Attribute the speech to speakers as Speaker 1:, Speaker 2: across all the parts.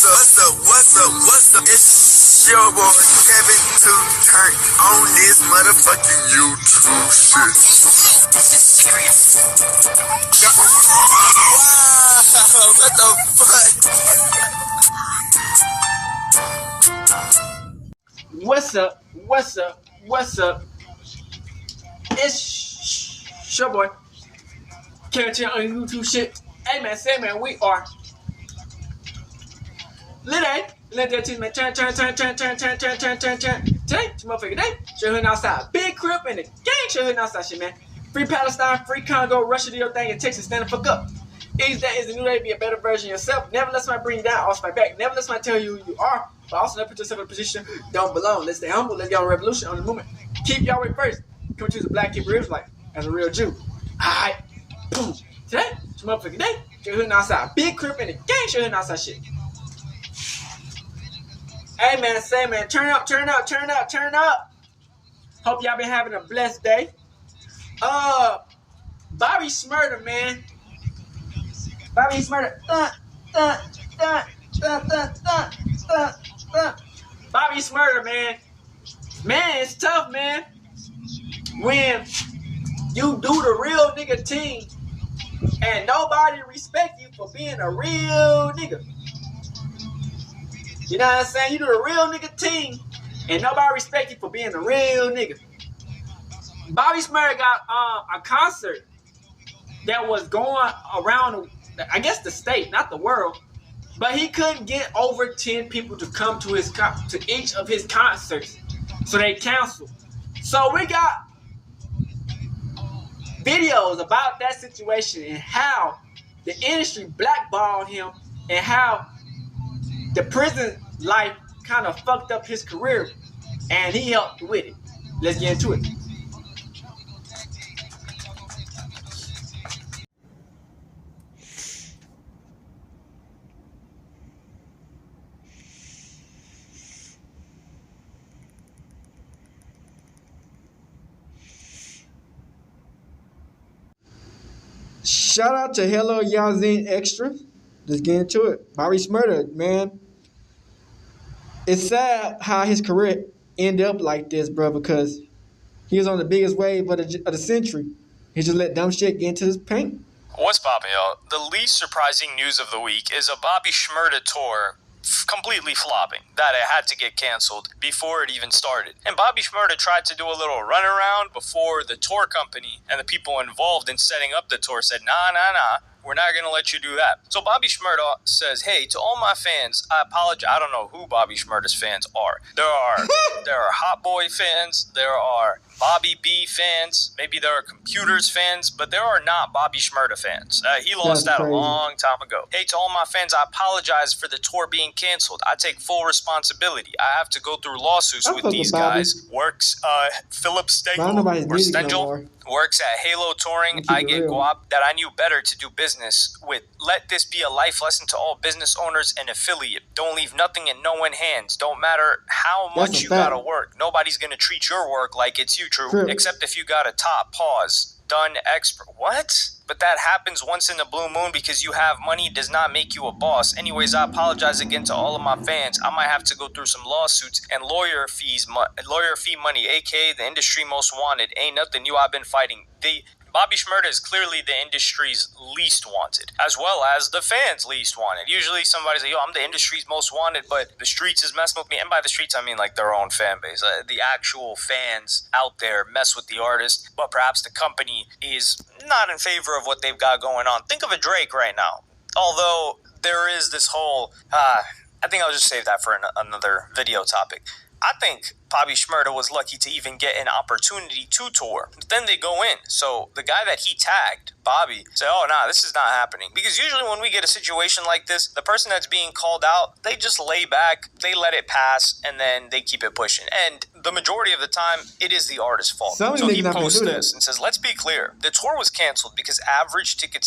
Speaker 1: What's up? It's your boy Kevin to turn on this motherfucking YouTube shit. Wow, what the fuck?
Speaker 2: What's up? It's your boy Kevin to on YouTube shit. Hey man, say man, we are lit. Let that team man turn. Today, motherfucker day. Show him outside. Big crib and the gang show him outside shit, man. Free Palestine, free Congo, Russia, do your thing in Texas, stand the fuck up. Each day is a new day to be a better version of yourself. Never let somebody bring you down, off my back. Never let somebody tell you who you are, but also never put yourself in a position you don't belong. Let's stay humble, let's get on a revolution on the movement. Keep y'all way first. Come choose a black kid ribs like as a real Jew. Alright, boom. Today, it's motherfucking day. Show him outside. Big crib and the gang show him outside shit. Hey man, say man, turn up. Hope y'all been having a blessed day. Bobby Shmurda, man. Bobby Shmurda. Bobby Shmurda, man. Man, it's tough, man. When you do the real nigga thing and nobody respect you for being a real nigga. You know what I'm saying? You do the real nigga thing and nobody respect you for being a real nigga. Bobby Shmurda got a concert that was going around, I guess the state, not the world, but he couldn't get over 10 people to come to each of his concerts, so they canceled. So we got videos about that situation and how the industry blackballed him and how the prison life kind of fucked up his career, and he helped with it. Let's get into it. Shout out to Hello Yazin Extra. Let's get into it. Bobby Shmurda, man. It's sad how his career ended up like this, bro, because he was on the biggest wave of the century. He just let dumb shit get into his paint.
Speaker 3: What's poppin', y'all? The least surprising news of the week is a Bobby Shmurda tour completely flopping, that it had to get canceled before it even started. And Bobby Shmurda tried to do a little runaround before the tour company and the people involved in setting up the tour said, nah, we're not going to let you do that. So Bobby Shmurda says, hey, to all my fans, I apologize. I don't know who Bobby Shmurda's fans are. There are Hot Boy fans. There are Bobby B fans. Maybe there are Computers fans, but there are not Bobby Shmurda fans. He lost that a long time ago. Hey, to all my fans, I apologize for the tour being canceled. I take full responsibility. I have to go through lawsuits with these guys. Philip Stengel works at Halo Touring. I get guap that I knew better to do business with. Let this be a life lesson to all business owners and affiliate. Don't leave nothing in no one's hands. Don't matter how much you gotta work. Nobody's gonna treat your work like it's you, true. Except if you got a top, pause, done, expert. What? But that happens once in the blue moon because you have money does not make you a boss. Anyways, I apologize again to all of my fans. I might have to go through some lawsuits and lawyer fee money, aka the industry most wanted. Ain't nothing new. I've been fighting. Bobby Shmurda is clearly the industry's least wanted, as well as the fans' least wanted. Usually somebody's like, yo, I'm the industry's most wanted, but the streets is messing with me. And by the streets, I mean like their own fan base. The actual fans out there mess with the artist, but perhaps the company is not in favor of what they've got going on. Think of a Drake right now. Although there is this whole, I think I'll just save that for another video topic. I think Bobby Shmurda was lucky to even get an opportunity to tour. But then they go in. So the guy that he tagged, Bobby, said, oh, nah, this is not happening. Because usually when we get a situation like this, the person that's being called out, they just lay back, they let it pass, and then they keep it pushing. And the majority of the time, it is the artist's fault. So he posts this and says, let's be clear. The tour was canceled because average ticket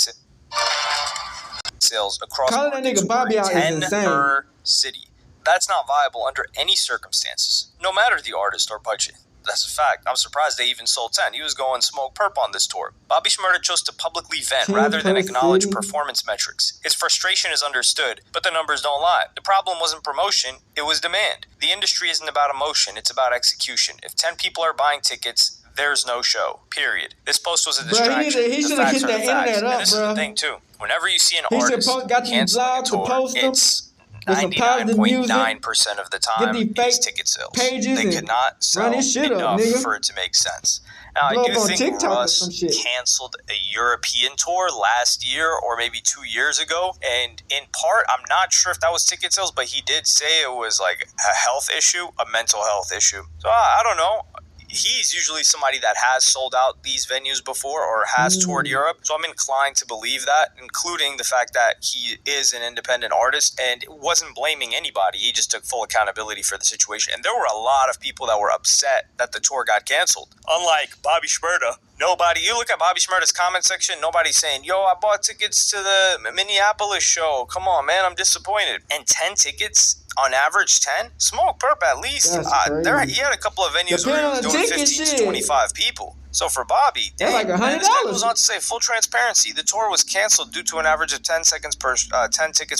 Speaker 3: sales across
Speaker 2: calling that nigga Bobby out is insane.
Speaker 3: Per city. That's not viable under any circumstances, no matter the artist or budget. That's a fact. I'm surprised they even sold 10. He was going smoke perp on this tour. Bobby Shmurda chose to publicly vent rather than acknowledge performance metrics. His frustration is understood, but the numbers don't lie. The problem wasn't promotion, it was demand. The industry isn't about emotion, it's about execution. If 10 people are buying tickets, there's no show. Period. This post was a distraction.
Speaker 2: He should have hit that internet up,
Speaker 3: and this is the thing too. Whenever you see an artist canceling a tour, it's 99.9% of the time it's ticket sales. They could not sell enough for it to make sense. Now, I do think Russ canceled a European tour last year or maybe 2 years ago. And in part, I'm not sure if that was ticket sales, but he did say it was like a health issue, a mental health issue. So I don't know. He's usually somebody that has sold out these venues before or has toured Europe. So I'm inclined to believe that, including the fact that he is an independent artist and wasn't blaming anybody. He just took full accountability for the situation. And there were a lot of people that were upset that the tour got canceled. Unlike Bobby Shmurda, you look at Bobby Shmurda's comment section, nobody's saying, yo, I bought tickets to the Minneapolis show. Come on, man, I'm disappointed. And 10 tickets? On average, 10? Smoke perp at least. He had a couple of venues where he was doing 15 to 25 people. So for Bobby,
Speaker 2: that's like $100.
Speaker 3: This guy goes on to say, full transparency, the tour was canceled due to an average of 10 tickets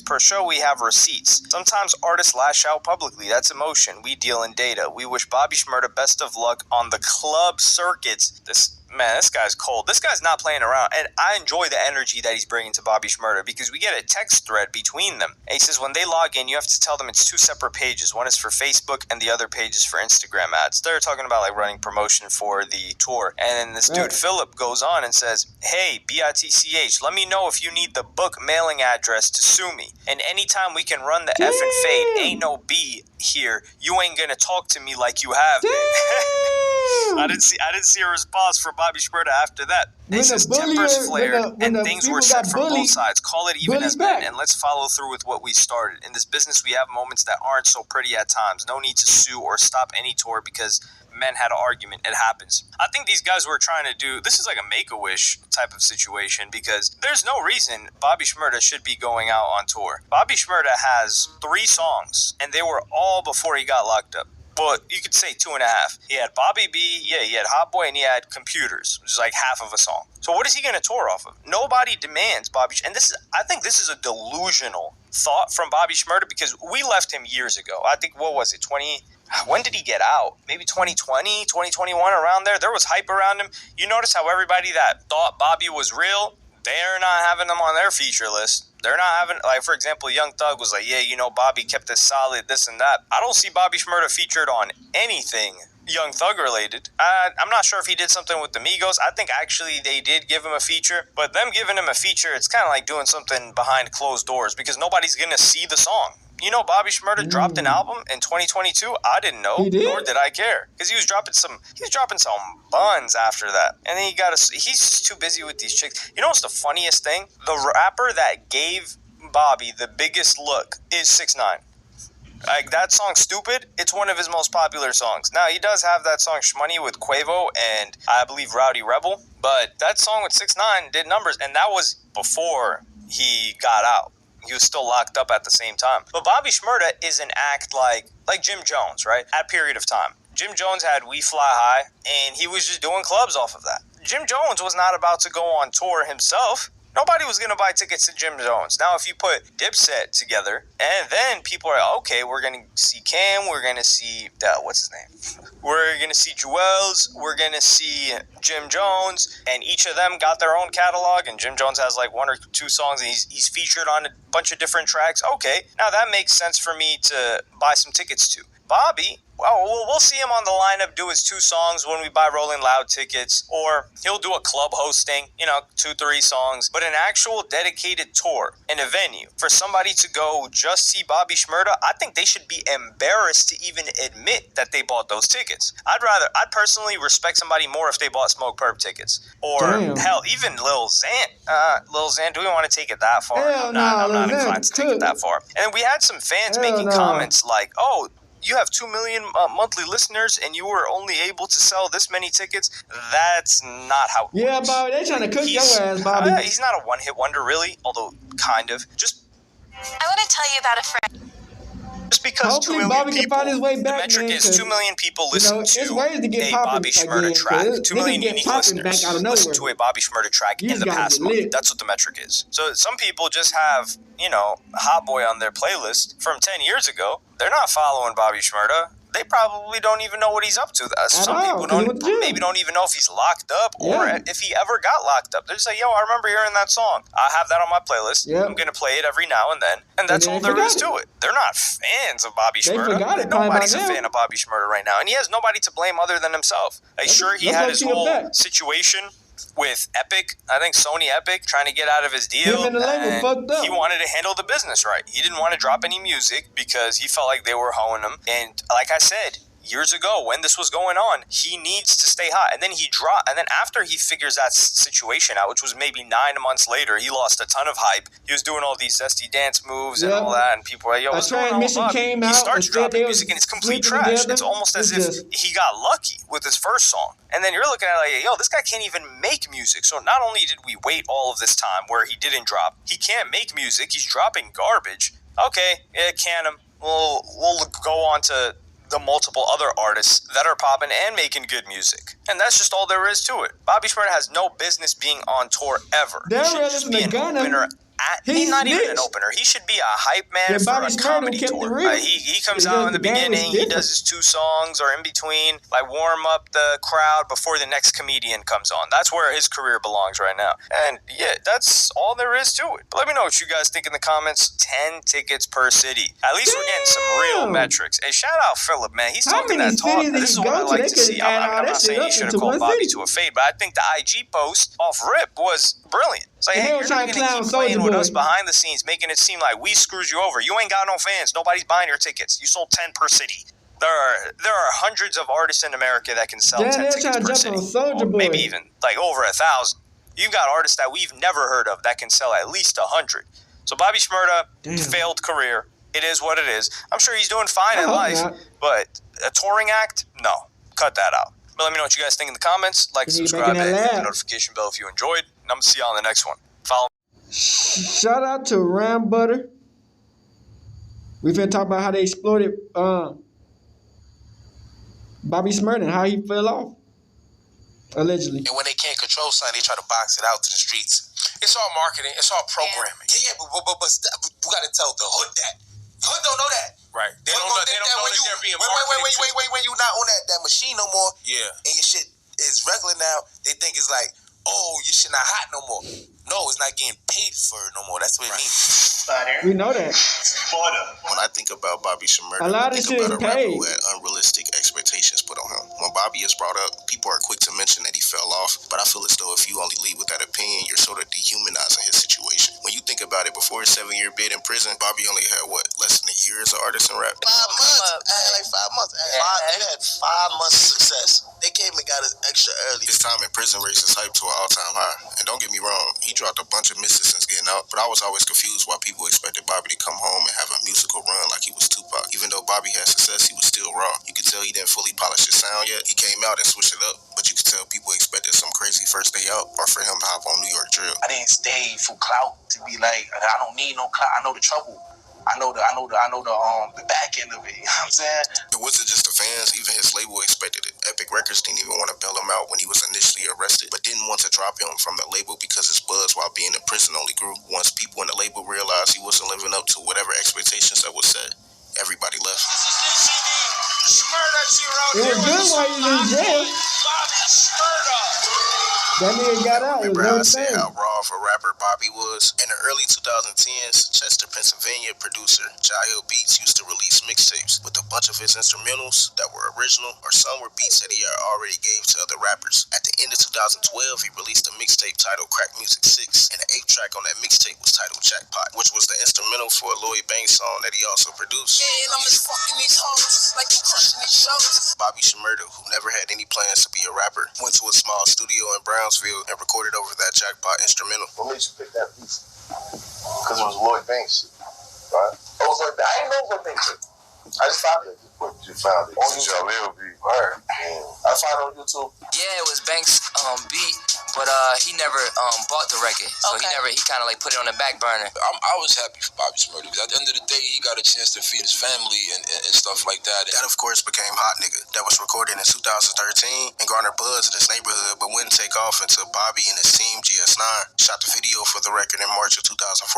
Speaker 3: per show. We have receipts. Sometimes artists lash out publicly. That's emotion. We deal in data. We wish Bobby Shmurda best of luck on the club circuits. This guy's cold. This guy's not playing around. And I enjoy the energy that he's bringing to Bobby Shmurda because we get a text thread between them. And he says when they log in, you have to tell them it's two separate pages. One is for Facebook and the other page is for Instagram ads. They're talking about like running promotion for the tour. And then this dude, Philip, goes on and says, hey, BITCH, let me know if you need the book mailing address to sue me. And anytime we can run the effing fade, ain't no B here. You ain't gonna talk to me like you have been. I didn't see a response from Bobby Shmurda after that. He says tempers flared and things were said from both sides. Call it even as men, and let's follow through with what we started. In this business, we have moments that aren't so pretty at times. No need to sue or stop any tour because men had an argument. It happens. I think these guys were trying to do, this is like a Make-A-Wish type of situation because there's no reason Bobby Shmurda should be going out on tour. Bobby Shmurda has 3 songs, and they were all before he got locked up. But you could say 2.5. He had Bobby B, he had Hot Boy, and he had Computers, which is like half of a song. So what is he going to tour off of? Nobody demands Bobby. And I think this is a delusional thought from Bobby Shmurda because we left him years ago. I think, what was it, when did he get out? Maybe 2020, 2021, around there. There was hype around him. You notice how everybody that thought Bobby was real, they're not having him on their feature list. They're not having, like, for example, Young Thug was like, yeah, Bobby kept this solid, this and that. I don't see Bobby Shmurda featured on anything Young Thug related. I'm not sure if he did something with the Migos. I think actually they did give him a feature, but them giving him a feature, it's kind of like doing something behind closed doors because nobody's going to see the song. Bobby Shmurda dropped an album in 2022. I didn't know, nor did I care, because he was dropping some buns after that, and then he's just too busy with these chicks. You know what's the funniest thing? The rapper that gave Bobby the biggest look is 6ix9ine. Like, that song, Stupid, it's one of his most popular songs. Now, he does have that song, Shmoney, with Quavo and, I believe, Rowdy Rebel. But that song with 6ix9ine did numbers, and that was before he got out. He was still locked up at the same time. But Bobby Shmurda is an act like Jim Jones, right? At a period of time. Jim Jones had We Fly High, and he was just doing clubs off of that. Jim Jones was not about to go on tour himself. Nobody was going to buy tickets to Jim Jones. Now, if you put Dipset together, and then people are like, okay, we're going to see Cam, we're going to see, what's his name? We're going to see Jewels, we're going to see Jim Jones, and each of them got their own catalog, and Jim Jones has like 1 or 2 songs, and he's featured on a bunch of different tracks. Okay, now that makes sense for me to buy some tickets to. Bobby, well, we'll see him on the lineup do his 2 songs when we buy Rolling Loud tickets, or he'll do a club hosting, 2-3 songs, but an actual dedicated tour in a venue for somebody to go just see Bobby Shmurda, I think they should be embarrassed to even admit that they bought those tickets. I'd personally respect somebody more if they bought Smoke Perp tickets, or hell, even Lil Xan. Do we want to take it that far? I'm not inclined to take it that far. And we had some fans making comments like, oh, you have 2 million monthly listeners and you were only able to sell this many tickets. That's not how it works.
Speaker 2: Yeah, Bobby, they trying to cook your ass, Bobby.
Speaker 3: He's not a one-hit wonder, really, although kind of.
Speaker 4: I want to tell you about a friend.
Speaker 3: Just because
Speaker 2: Hopefully
Speaker 3: 2 million
Speaker 2: Bobby can
Speaker 3: people,
Speaker 2: find his way
Speaker 3: the
Speaker 2: back,
Speaker 3: metric
Speaker 2: man,
Speaker 3: is 2
Speaker 2: 'cause,
Speaker 3: million people listen
Speaker 2: it's
Speaker 3: to
Speaker 2: ways to get
Speaker 3: a
Speaker 2: popping
Speaker 3: Bobby Shmurda
Speaker 2: again,
Speaker 3: track.
Speaker 2: 'cause
Speaker 3: 2
Speaker 2: niggas
Speaker 3: million
Speaker 2: get
Speaker 3: unique
Speaker 2: popping
Speaker 3: listeners
Speaker 2: back out of
Speaker 3: listen
Speaker 2: nowhere.
Speaker 3: to a Bobby Shmurda track
Speaker 2: You
Speaker 3: in
Speaker 2: just
Speaker 3: the
Speaker 2: gotta
Speaker 3: past
Speaker 2: get
Speaker 3: month.
Speaker 2: lit.
Speaker 3: That's what the metric is. So some people just have, Hot Boy on their playlist from 10 years ago. They're not following Bobby Shmurda. They probably don't even know what he's up to. Some people maybe don't even know if he's locked up or if he ever got locked up. They're just like, yo, I remember hearing that song. I have that on my playlist.
Speaker 2: Yep.
Speaker 3: I'm going to play it every now and then. And that's all there is to it. They're not fans of Bobby Shmurda. Nobody's a fan of Bobby Shmurda right now. And he has nobody to blame other than himself. Like, sure, he had his whole situation with Epic, I think Sony Epic, trying to get out of his deal.
Speaker 2: Him and the label fucked up.
Speaker 3: He wanted to handle the business right. He didn't want to drop any music because he felt like they were hoeing him. And like I said, years ago when this was going on, he needs to stay hot. And then after he figures that situation out, which was maybe 9 months later, he lost a ton of hype. He was doing all these zesty dance moves and all that, and people were like, yo, what's going on with Bobby? He starts dropping music and it's complete trash. It's almost as if he got lucky with his first song. And then you're looking at it like, yo, this guy can't even make music. So not only did we wait all of this time where he didn't drop, he can't make music, he's dropping garbage. Okay, yeah, can him. We'll go on to the multiple other artists that are popping and making good music. And that's just all there is to it. Bobby Shmurda has no business being on tour ever. He should just be an opener. He's not even an opener. He should be a hype man for a comedy tour. He comes out in the beginning, he does his 2 songs or in between, like warm up the crowd before the next comedian comes on. That's where his career belongs right now. And yeah, that's all there is to it. But let me know what you guys think in the comments. 10 tickets per city. At least we're getting some real metrics. Hey, shout out Philip, man. He's talking that talk. This is what I like to see. I'm not saying he should have called Bobby to a fade, but I think the IG post off rip was brilliant. It's like, hey, you're not going to keep playing with us behind the scenes, making it seem like we screwed you over. You ain't got no fans. Nobody's buying your tickets. You sold 10 per city. There are hundreds of artists in America that can sell 10 tickets per city. Maybe even like over 1,000. You've got artists that we've never heard of that can sell at least 100. So Bobby Shmurda, failed career. It is what it is. I'm sure he's doing fine in life, but a touring act? No. Cut that out. But let me know what you guys think in the comments. Like, subscribe, and hit the notification bell if you enjoyed. And I'm going to see y'all on the next one. Follow me.
Speaker 2: Shout out to Ram Butter. We've been talking about how they exploited Bobby Shmurda and how he fell off. Allegedly.
Speaker 4: And when they can't control something, they try to box it out to the streets. It's all marketing. It's all programming. Yeah, but we got to tell the hood that. The hood don't know that. Right. They don't know that they're being marketed. Wait, when you're not on that machine no more, and your shit is regular now, they think it's like, oh, your shit not hot no more. No, it's not getting paid for it no more. That's what it means.
Speaker 2: We know that.
Speaker 4: When I think about Bobby Shmurda,
Speaker 2: I think about a rapper
Speaker 4: who had unrealistic expectations put on him. When Bobby is brought up, people are quick to mention that he fell off, but I feel as though if you only leave with that opinion, you're sort of dehumanizing his situation. When you think about it, before his 7-year bid in prison, Bobby only had, less than a year as an artist in rap? 5 months. I had like 5 months. He had 5 months of success. They came and got us extra early. His time in prison raised his hype to an all-time high. And don't get me wrong, he dropped a bunch of misses since getting out, but I was always confused why people expected Bobby to come home and have a musical run like he was Tupac. Even though Bobby had success, he was still raw. You could tell he didn't fully polish his sound yet. He came out and switched it up, but you could tell people expected some crazy first day out or for him to hop on New York drill. I didn't stay for clout to be like, I don't need no clout. I know the trouble. I know the back end of it. You know what I'm saying? It wasn't just the fans. Even his label expected it. Epic Records didn't even want to bail him out when he was initially arrested, but didn't want to drop him from the label because his buzz while being in prison only grew. Once people in the label realized he wasn't living up to whatever expectations that was set, everybody left.
Speaker 2: It was good while he was in jail. That nigga got out.
Speaker 4: Remember how I said how raw of a rapper Bobby was? In the early 2010s, Chester, Pennsylvania producer Jail Beats used to release mixtapes with a bunch of his instrumentals that were original or some were beats that he had already gave to other rappers. At the end of 2012, he released a mixtape titled Crack Music 6, and the 8th track on that mixtape was titled Jackpot, which was the instrumental for a Lloyd Banks song that he also produced. Yeah, and I'm just fucking these hoes like I'm crushing these shows. Bobby Shmurda, who never had any plans to be a rapper, went to a small studio in Brownsville and recorded over that Jackpot instrumental. What made you pick that piece? Because it was Lloyd Banks, right? I was like, I didn't know Lloyd Banks. I just found it. You found it on YouTube. I found it on YouTube. Yeah, it was Banks' beat,
Speaker 5: but he never bought the record, so he kind of like put it on the back burner.
Speaker 6: I was happy for Bobby Shmurda because at the end of the day, he got a chance to feed his family and stuff like that.
Speaker 4: That, of course, became Hot Nigga. That was recorded in 2013 and garnered buzz in his neighborhood, but wouldn't take off until Bobby and his team, GS9, shot the video for the record in March of 2014.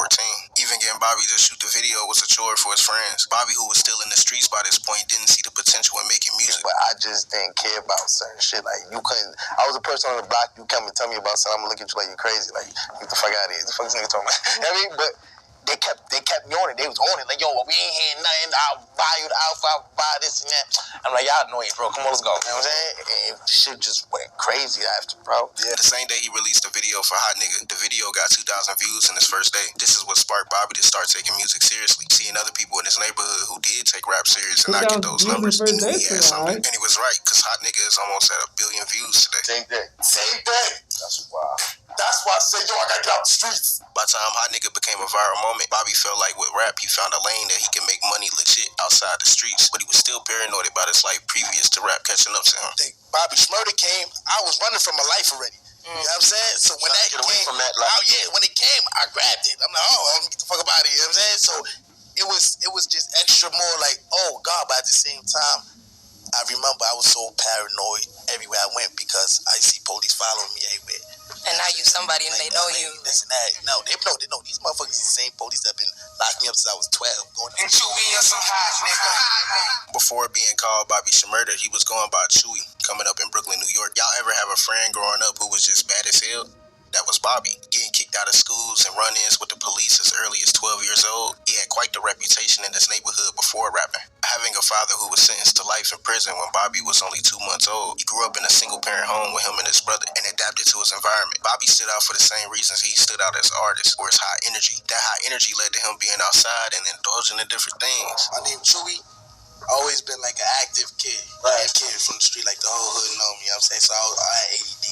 Speaker 4: Even getting Bobby to shoot the video was a chore for his friends. Bobby, who was still in the streets by this point, didn't see the potential in making music.
Speaker 7: But I just didn't care about certain shit. Like, you couldn't, I was a person on the block, you come and tell me about something, I'm gonna look at you like you're crazy. Like, get the fuck out of here. The fuck this nigga talking about? You know what I mean? But they kept me on it. They was on it. Like, yo, we ain't hearing nothing. I'll buy you the outfit. I'll buy this and that. I'm like, y'all annoying, bro. Come on, let's go. You know what I'm saying? And shit just went crazy after, bro.
Speaker 4: Yeah. The same day he released the video for Hot Nigga, the video got 2,000 views in his first day. This is what sparked Bobby to start taking music seriously. Seeing other people in his neighborhood who did take rap serious and not get those numbers, he knew he had something. And he was right, because Hot Nigga is almost at 1 billion views today.
Speaker 7: Same day. That's wild. That's why I say, yo, I gotta get out the streets.
Speaker 4: By the time Hot Nigga became a viral moment, Bobby felt like with rap, he found a lane that he could make money legit outside the streets, but he was still paranoid about his life previous to rap catching up to him.
Speaker 7: Bobby Shmurda came, I was running from my life already. You know what I'm saying? So when that came, when it came, I grabbed it. I'm like, oh, I'm gonna get the fuck up out of here. You know what I'm saying? So it was just extra more like, oh God, but at the same time, I remember I was so paranoid everywhere I went because I see police following me everywhere.
Speaker 8: And now you somebody and they know you.
Speaker 7: This and that. No, they know. These motherfuckers is the same police that been locking me up since I was 12.
Speaker 1: And Chewy and some hot nigga.
Speaker 4: Before being called Bobby Shmurda, he was going by Chewy, coming up in Brooklyn, New York. Y'all ever have a friend growing up who was just bad as hell? That was Bobby. Getting kicked out of schools and run-ins with the police as early as 12 years old, he had quite the reputation in his neighborhood before rapping. Having a father who was sentenced to life in prison when Bobby was only 2 months old, he grew up in a single-parent home with him and his brother and adapted to his environment. Bobby stood out for the same reasons he stood out as an artist, or his high energy. That high energy led to him being outside and indulging in different things.
Speaker 7: My name Chewy. Always been like an active kid. Right. Kid from the street, like the whole hood know me, you know what I'm saying? So I had ADD.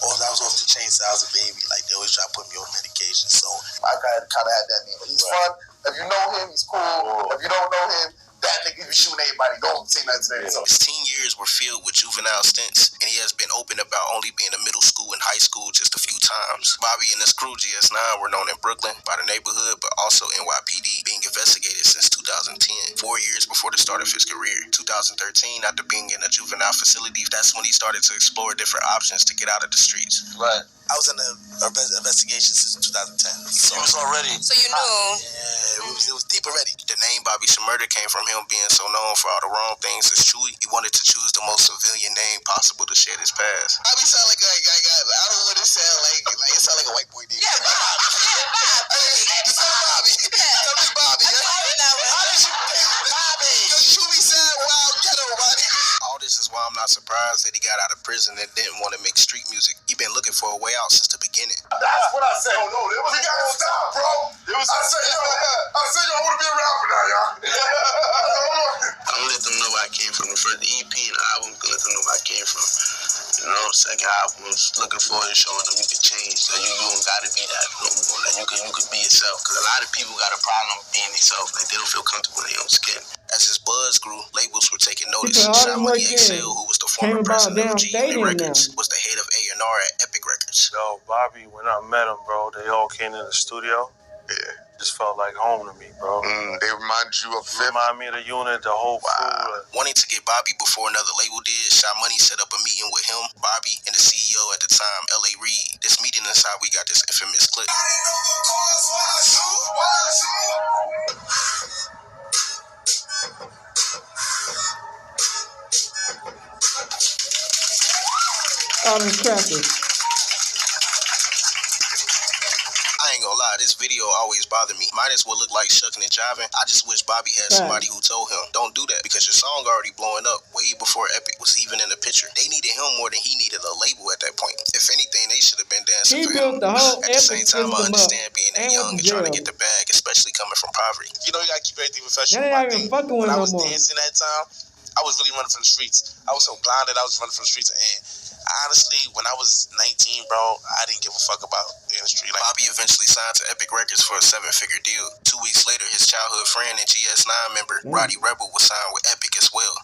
Speaker 7: Or I was off the chain since I was a baby. Like, they always try to put me on medication. So I kind of had that name. But he's fun. If you know him, he's cool. If you don't know him, that nigga be shooting everybody. Don't say nothing to them. So
Speaker 4: his teen years were filled with juvenile stints, and he has been open about only being in middle school and high school just a few times. Bobby and his crew, GS9, were known in Brooklyn by the neighborhood, but also NYPD, being investigated since 2010, 4 years before the start of his career. 2013, after being in a juvenile facility, that's when he started to explore different options to get out of the streets.
Speaker 7: Right. I was in the investigation since 2010. So
Speaker 6: He was already.
Speaker 8: So you knew.
Speaker 7: Yeah, it was deep already.
Speaker 4: The name Bobby Shmurda came from him being so known for all the wrong things as Chewy. He wanted to choose the most civilian name possible to shed his past.
Speaker 7: Bobby sound like I don't want to sound like it sound like a white boy name.
Speaker 8: Yeah, Bob. Yeah, Bob.
Speaker 7: Bobby. Tell me Bobby. How did you Bobby? Yo, Chewy sound wild ghetto, Bobby.
Speaker 4: All this is why I'm not surprised that he got out of prison and didn't want to make street music. He been looking for a way out since the beginning.
Speaker 1: That's what I said. Oh, no, we gotta stop, bro. I said, yo, I want to be a rapper now, y'all.
Speaker 7: I'm gonna let them know where I came from. The first EP and the album, I'm gonna let them know where I came from. You know, second album was looking forward to showing them you can change. That you don't gotta be that no more. That you can be yourself. Cause a lot of people got a problem with being themselves. Like they don't feel comfortable in their own skin.
Speaker 4: As his buzz grew, labels were taking notice. Shot Money XL, who was the former president of GE Records, was the head of A&R at Epic Records.
Speaker 9: Yo, Bobby, when I met him, bro, they all came in the studio.
Speaker 1: Yeah.
Speaker 9: Just felt like home to me, bro.
Speaker 1: They remind you of Fifth.
Speaker 9: Remind me of the unit, the whole crew.
Speaker 4: Wanting to get Bobby before another label did, Shot Money set up a meeting with him, Bobby, and the CEO at the time, L.A. Reid. This meeting is how we got this infamous clip.
Speaker 2: All them crackers.
Speaker 4: I ain't gonna lie, this video always bothered me. Minus what looked like shucking and jiving. I just wish Bobby had somebody who told him, don't do that, because your song already blowing up way before Epic was even in the picture. They needed him more than he needed a label at that point. If anything, they should have been dancing for him. At the same time, I understand being that young and trying to get the bag, especially coming from poverty.
Speaker 7: You know, you gotta keep everything professional.
Speaker 2: When
Speaker 7: I was dancing that time, I was really running from the streets. I was so blinded, I was running from the streets. And honestly, when I was 19, bro, I didn't give a fuck about the industry. Like,
Speaker 4: Bobby eventually signed to Epic Records for a 7-figure deal. 2 weeks later, his childhood friend and GS9 member, Roddy Rebel, was signed with Epic as well.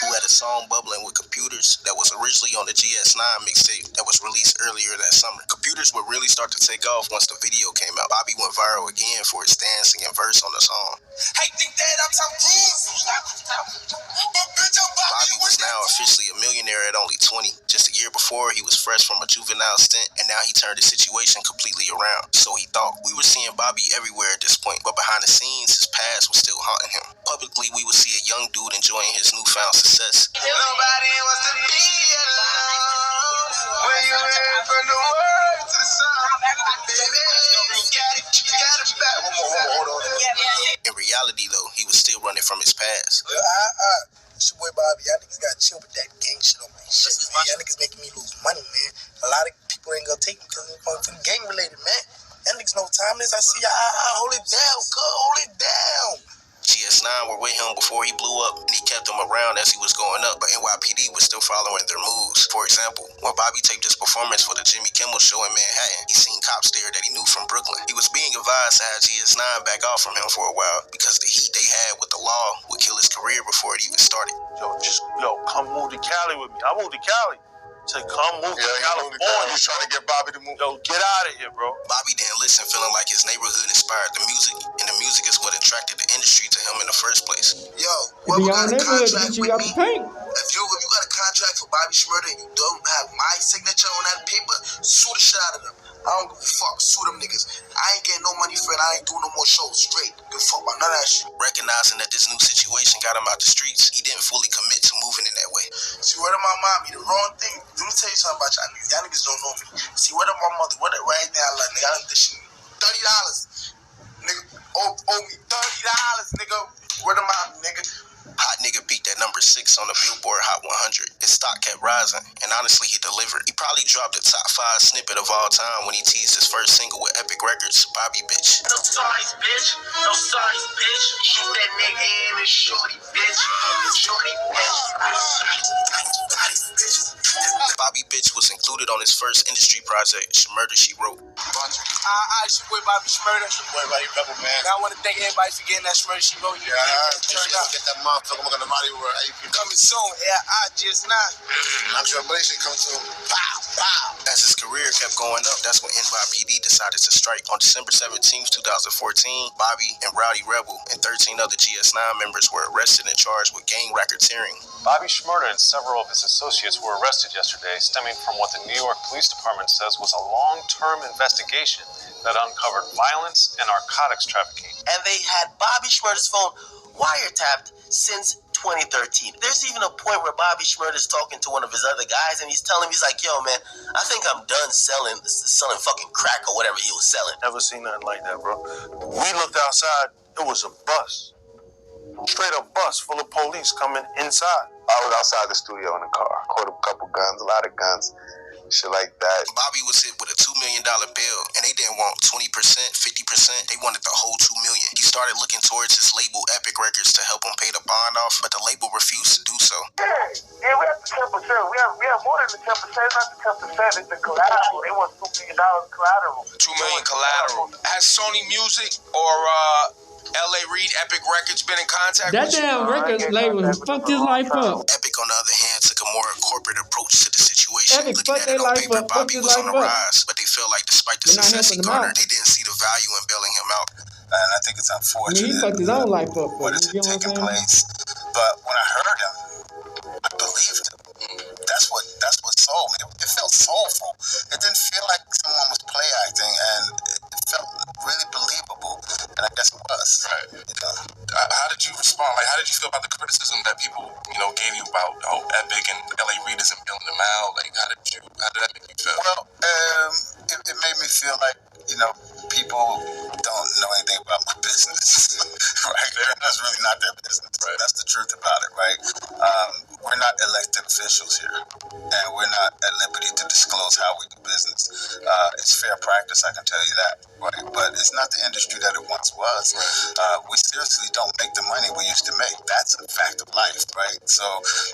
Speaker 4: who had a song bubbling with computers that was originally on the GS9 mixtape that was released earlier that summer. Computers would really start to take off once the video came out. Bobby went viral again for his dancing and verse on the song.
Speaker 1: Hey, think that I'm some
Speaker 4: Bobby was now officially a millionaire at only 20. Just a year before, he was fresh from a juvenile stint, and now he turned the situation completely around. So he thought. We were seeing Bobby everywhere at this point, but behind the scenes, his past was still haunting him. Publicly, we would see a young dude enjoying his newfound success.
Speaker 1: Nobody wants to be alone when you hear from the word to the sun. Baby, you got it back. Hold on.
Speaker 4: In reality, though, he was still running from his past.
Speaker 7: It's your boy Bobby. Y'all niggas gotta chill with that gang shit on my shit, man. Y'all niggas making me lose money, man. A lot of people ain't gonna take me because it's fucking gang related, man. Y'all niggas know what time it is. I see y'all. Hold it down, cuz. Hold it down.
Speaker 4: GS9 were with him before he blew up, and he kept them around as he was going up, but NYPD was still following their moves. For example, when Bobby taped his performance for the Jimmy Kimmel show in Manhattan, he seen cops there that he knew from Brooklyn. He was being advised to have GS9 back off from him for a while because the heat they had with the law would kill his career before it even started.
Speaker 9: Come move to Cali with me. I moved to Cali. Say, come move to California.
Speaker 7: He's trying to get Bobby to move.
Speaker 9: Yo, get out of here, bro.
Speaker 4: Bobby didn't listen, feeling like his neighborhood inspired the music, and the music is what attracted the industry to him in the first place.
Speaker 7: Yo,
Speaker 2: If you
Speaker 7: got
Speaker 2: got
Speaker 7: a
Speaker 2: a neighborhood,
Speaker 7: contract
Speaker 2: you
Speaker 7: with
Speaker 2: got
Speaker 7: me?
Speaker 2: to paint.
Speaker 7: If you got a contract for Bobby Shmurda and you don't have my signature on that paper, sue the shit out of them. I don't give a fuck. Sue them niggas. I ain't getting no money for it. I ain't doing no more shows. Straight. Give a fuck about none of that shit.
Speaker 4: Recognizing that this new situation got him out the streets, he didn't fully commit to moving in that way.
Speaker 7: See, word of my mommy, the wrong thing. Let me tell you something about y'all niggas. Y'all niggas don't know me. See, word of my mother, what right now, like, nigga, I done this shit. $30. Nigga, owe me $30, nigga. Word of my nigga.
Speaker 4: Hot Nigga peaked at number 6 on the Billboard Hot 100. His stock kept rising, and honestly, he delivered. He probably dropped the top 5 snippet of all time when he teased his first single with Epic Records, Bobby Bitch.
Speaker 1: No sorries, bitch. No sorries, bitch. Shoot that nigga in and shorty, bitch. Shorty, bitch.
Speaker 4: Bobby Bitch was included on his first industry project, Shmurda She Wrote.
Speaker 7: It's your boy Bobby Shmurda. It's your boy Bobby Rebel, man. I want to thank everybody for getting that Shmurda She Wrote. Turned up. Get that motherfucker. I'm gonna body work. Coming soon. just not. Congratulations, come soon. Pow, pow.
Speaker 4: As his career kept going up, that's when NYPD decided to strike. On December 17th, 2014, Bobby and Rowdy Rebel and 13 other GS9 members were arrested and charged with gang racketeering.
Speaker 10: Bobby Shmurda and several of his associates were arrested yesterday, stemming from what the New York Police Department says was a long-term investigation that uncovered violence and narcotics trafficking.
Speaker 11: And they had Bobby Shmurda's phone wiretapped since 2013. There's even a point where Bobby Shmurda is talking to one of his other guys, and he's telling him, he's like, yo, man, I think I'm done selling fucking crack or whatever he was selling.
Speaker 9: Never seen nothing like that, bro. We looked outside, it was a bus. Straight up bus full of police coming inside.
Speaker 7: I was outside the studio in the car. Caught a couple guns, a lot of guns, shit like that.
Speaker 4: Bobby was hit with a $2 million bill, and they didn't want 20%, 50%. They wanted the whole $2 million. He started looking towards his label, Epic Records, to help him pay the bond off, but the label refused to do so.
Speaker 12: Yeah, we have the 10%. We have more than the 10%. Not the 10%. It's the collateral. They want $2 million collateral.
Speaker 6: $2 million collateral. Has Sony Music or LA Reid Epic Records been in contact
Speaker 2: That
Speaker 6: with you?
Speaker 2: damn record label fucked his life up.
Speaker 4: Epic, on the other hand, took a more corporate approach to the situation.
Speaker 2: Epic
Speaker 4: Looking
Speaker 2: fucked
Speaker 4: at it
Speaker 2: their
Speaker 4: on
Speaker 2: life
Speaker 4: paper,
Speaker 2: up, fucked
Speaker 4: Bobby
Speaker 2: his
Speaker 4: was on
Speaker 2: life
Speaker 4: the
Speaker 2: up.
Speaker 4: rise, but they felt like despite the
Speaker 2: They're not
Speaker 4: success he
Speaker 2: helping him
Speaker 4: garnered,
Speaker 2: out.
Speaker 4: they didn't see the value in bailing him out.
Speaker 7: And I think it's
Speaker 2: I
Speaker 7: unfortunate.
Speaker 2: mean, he fucked his own life up.
Speaker 7: What
Speaker 2: You
Speaker 7: is
Speaker 2: get what I'm
Speaker 7: taking
Speaker 2: saying?
Speaker 7: place? But when I heard him, I believed him. That's what sold me. It felt soulful. It didn't feel like someone was play acting, and it felt really believable. And I guess it was.
Speaker 6: Right.
Speaker 7: You know?
Speaker 6: How did you respond? Like, how did you feel about the criticism that people, gave you about Epic and LA Reid isn't billing them out? Like, how did that make you feel?
Speaker 7: Well, it made me feel like, people don't know anything about my business, right? That's really not their business. Right. That's the truth about it, right? We're not elected officials here, and we're not at liberty to disclose how we do business.
Speaker 13: It's fair practice, I can tell you that. Right? But it's not the industry that it once was. We seriously don't make the money we used to make. That's a fact of life, right? So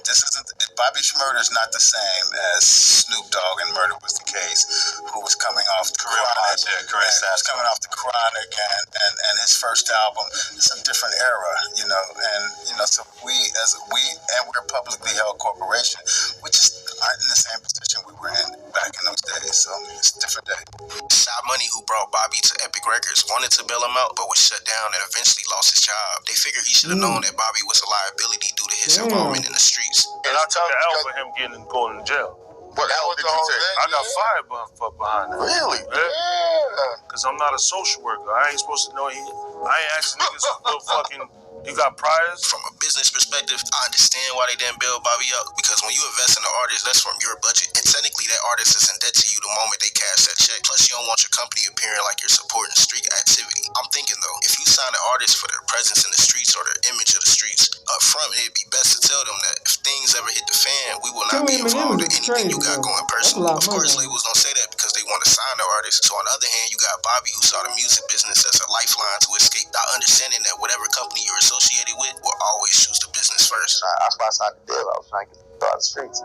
Speaker 13: this isn't. Bobby Shmurda is not the same as Snoop Dogg and Murder Was the Case, who was coming off the Chronic. Was coming off the Chronic and his first album. It's a different era, you know. And you know, so we're a publicly held corporation. We just aren't in the same position we were in back in those days. So it's a different day.
Speaker 4: Shy Money, who brought Bobby to Epic Records, wanted to bail him out, but was shut down and eventually lost his job. They figured he should have known that Bobby was a liability due to his involvement in the streets.
Speaker 9: And I took the L for him going to jail.
Speaker 7: But that was the whole thing.
Speaker 9: I got fired behind that.
Speaker 7: Really?
Speaker 9: Yeah. Because I'm not a social worker. I ain't supposed to know. I ain't asking niggas for fucking. You got priors?
Speaker 4: From a business perspective, I understand why they didn't bail Bobby out, because when you invest in an artist, that's from your budget. And technically, that artist is in debt to you the moment they cash that check. Plus, you don't want your company appearing like you're supporting street activity. I'm thinking, though, if you sign an artist for their presence in the streets or their image of the streets, up front, it'd be best to tell them that if things ever hit the fan, we will not be involved in anything you got going personally. Of course, labels don't say that because they want to sign the artist. So on the other hand, you got Bobby, who saw the music business as a lifeline to escape, not understanding that whatever company you're associated with will always choose the business first.
Speaker 7: That's why I signed the deal. I was trying to get the out of the streets.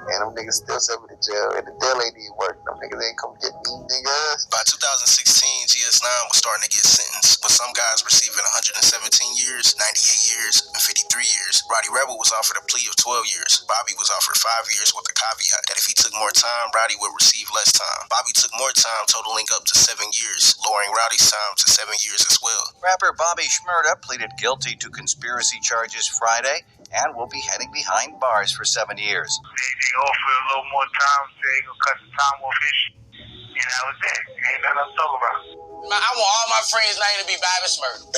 Speaker 7: And them niggas still sent me to jail. And the deal ain't even work. Them niggas ain't come get me, niggas.
Speaker 4: By 2016, GS9 was starting to get sentenced, with some guys receiving 117 years, 98 years, and 53 years. Roddy Rebel was offered a plea of 12 years. Bobby was offered 5 years with a caveat that if he took more time, Roddy would receive less time. Bobby took more time, totaling up to 7 years, lowering Roddy's time to 7 years as well.
Speaker 14: Rapper Bobby Shmurda pleaded guilty to conspiracy charges Friday and will be heading behind bars for 7 years.
Speaker 12: They offered a little more time, so they gonna cut the time off his shit. And that was it. Ain't nothing else to talk about.
Speaker 5: I want all my friends' name to be Bobby Shmurda.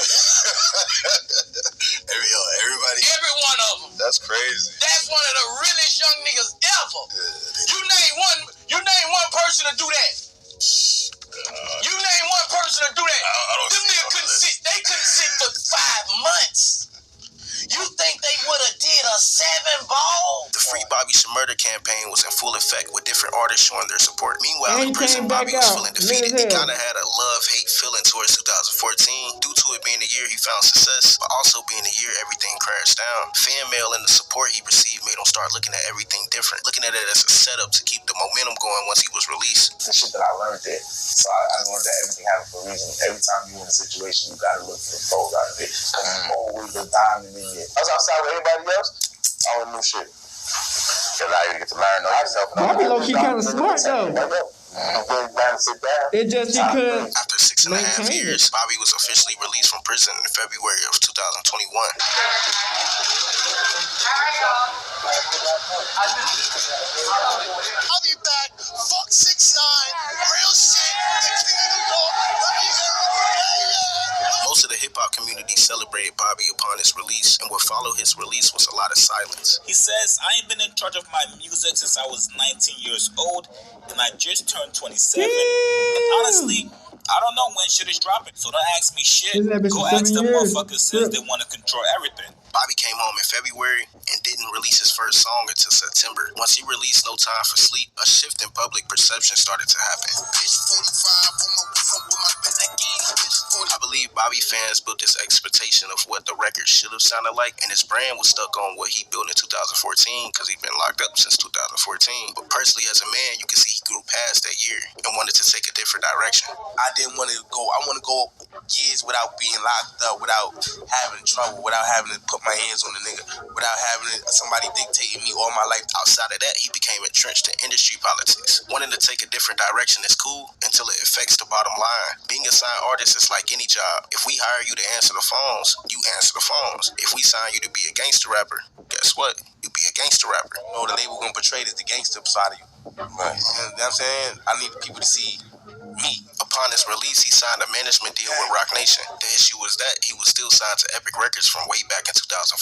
Speaker 4: Everybody.
Speaker 5: Every one of them.
Speaker 4: That's crazy.
Speaker 5: That's one of the realest young niggas ever. You name one person to do that. You name one person to do that. Them niggas couldn't sit. They couldn't sit for 5 months. You think they would have did a 7-ball?
Speaker 4: The Free Bobby Shmurda campaign was in full effect, with different artists showing their support. Meanwhile, in prison, Bobby was feeling defeated. He kind of had a love-hate feeling towards 2014, due to it being the year he found success, but also being the year everything crashed down. Fan mail and the support he received made him start looking at everything different, looking at it as a setup to keep the momentum going once he was released.
Speaker 7: The shit that I learned there. So I learned that everything happens for a reason. Every time you're in a situation, you gotta look for the pros out of it. Always the diamond in it. I was outside with everybody else, I don't know shit. Because I get to learn on yourself.
Speaker 2: Bobby low-key kind of smart, though. It just because
Speaker 4: after 6.5 years, Bobby was officially released from prison in February of 2021.
Speaker 1: I'll be back. Fuck 6ix9ine. Real shit.
Speaker 4: Most of the hip-hop community celebrated Bobby upon his release, and what followed his release was a lot of silence.
Speaker 15: He says, I ain't been in charge of my music since I was 19 years old, and I just turned 27. And honestly, I don't know when shit is dropping, so don't ask me shit. Go ask them motherfuckers since they want to control everything.
Speaker 4: Bobby came home in February and didn't release his first song until September. Once he released No Time for Sleep, a shift in public perception started to happen. I believe Bobby fans built this expectation of what the record should have sounded like, and his brand was stuck on what he built in 2014 because he'd been locked up since 2014. But personally, as a man, you can see he grew past that year and wanted to take a different direction.
Speaker 11: I didn't want to go. I want to go years without being locked up, without having trouble, without having to put my hands on the nigga, without having somebody dictating me all my life.
Speaker 4: Outside of that, he became entrenched in industry politics. Wanting to take a different direction is cool until it affects the bottom line. Being a signed artist is like any job. If we hire you to answer the phones, you answer the phones. If we sign you to be a gangster rapper, guess what? You be a gangster rapper.
Speaker 11: You know, the label gonna portray this, the gangster side of you. Right. You know what I'm saying? I need people to see me.
Speaker 4: Upon his release, he signed a management deal with Roc Nation. The issue was that he was still signed to Epic Records from way back in 2014.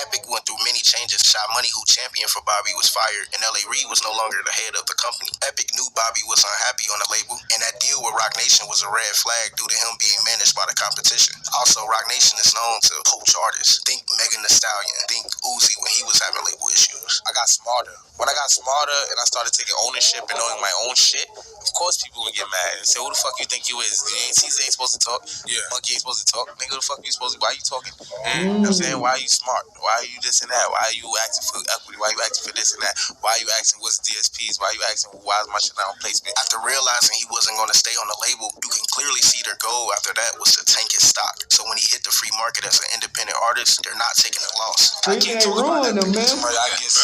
Speaker 4: Epic went through many changes. Shy Money, who championed for Bobby, was fired, and L.A. Reid was no longer the head of the company. Epic knew Bobby was unhappy on the label, and that deal with Roc Nation was a red flag due to him being managed by the competition. Also, Rock Nation is known to poach artists. Think Megan Thee Stallion. Think Uzi when he was having label issues.
Speaker 5: I got smarter. When I got smarter and I started taking ownership and knowing my own shit, of course people would get mad and say, who the fuck you think you is? Caesar ain't supposed to talk. Yeah. Monkey ain't supposed to talk. Nigga, who the fuck you supposed to? Why you talking? You know what I'm saying? Why are you smart? Why are you this and that? Why are you asking for equity? Why are you asking for this and that? Why are you asking what's DSPs? Why are you asking why is my shit not on placement?
Speaker 4: After realizing he wasn't going to stay on the label, you can clearly see their goal after that was to tank his stock. So when he hit the free market as an independent artist, they're not taking a loss.
Speaker 2: I can't ruin them, man.
Speaker 5: I guess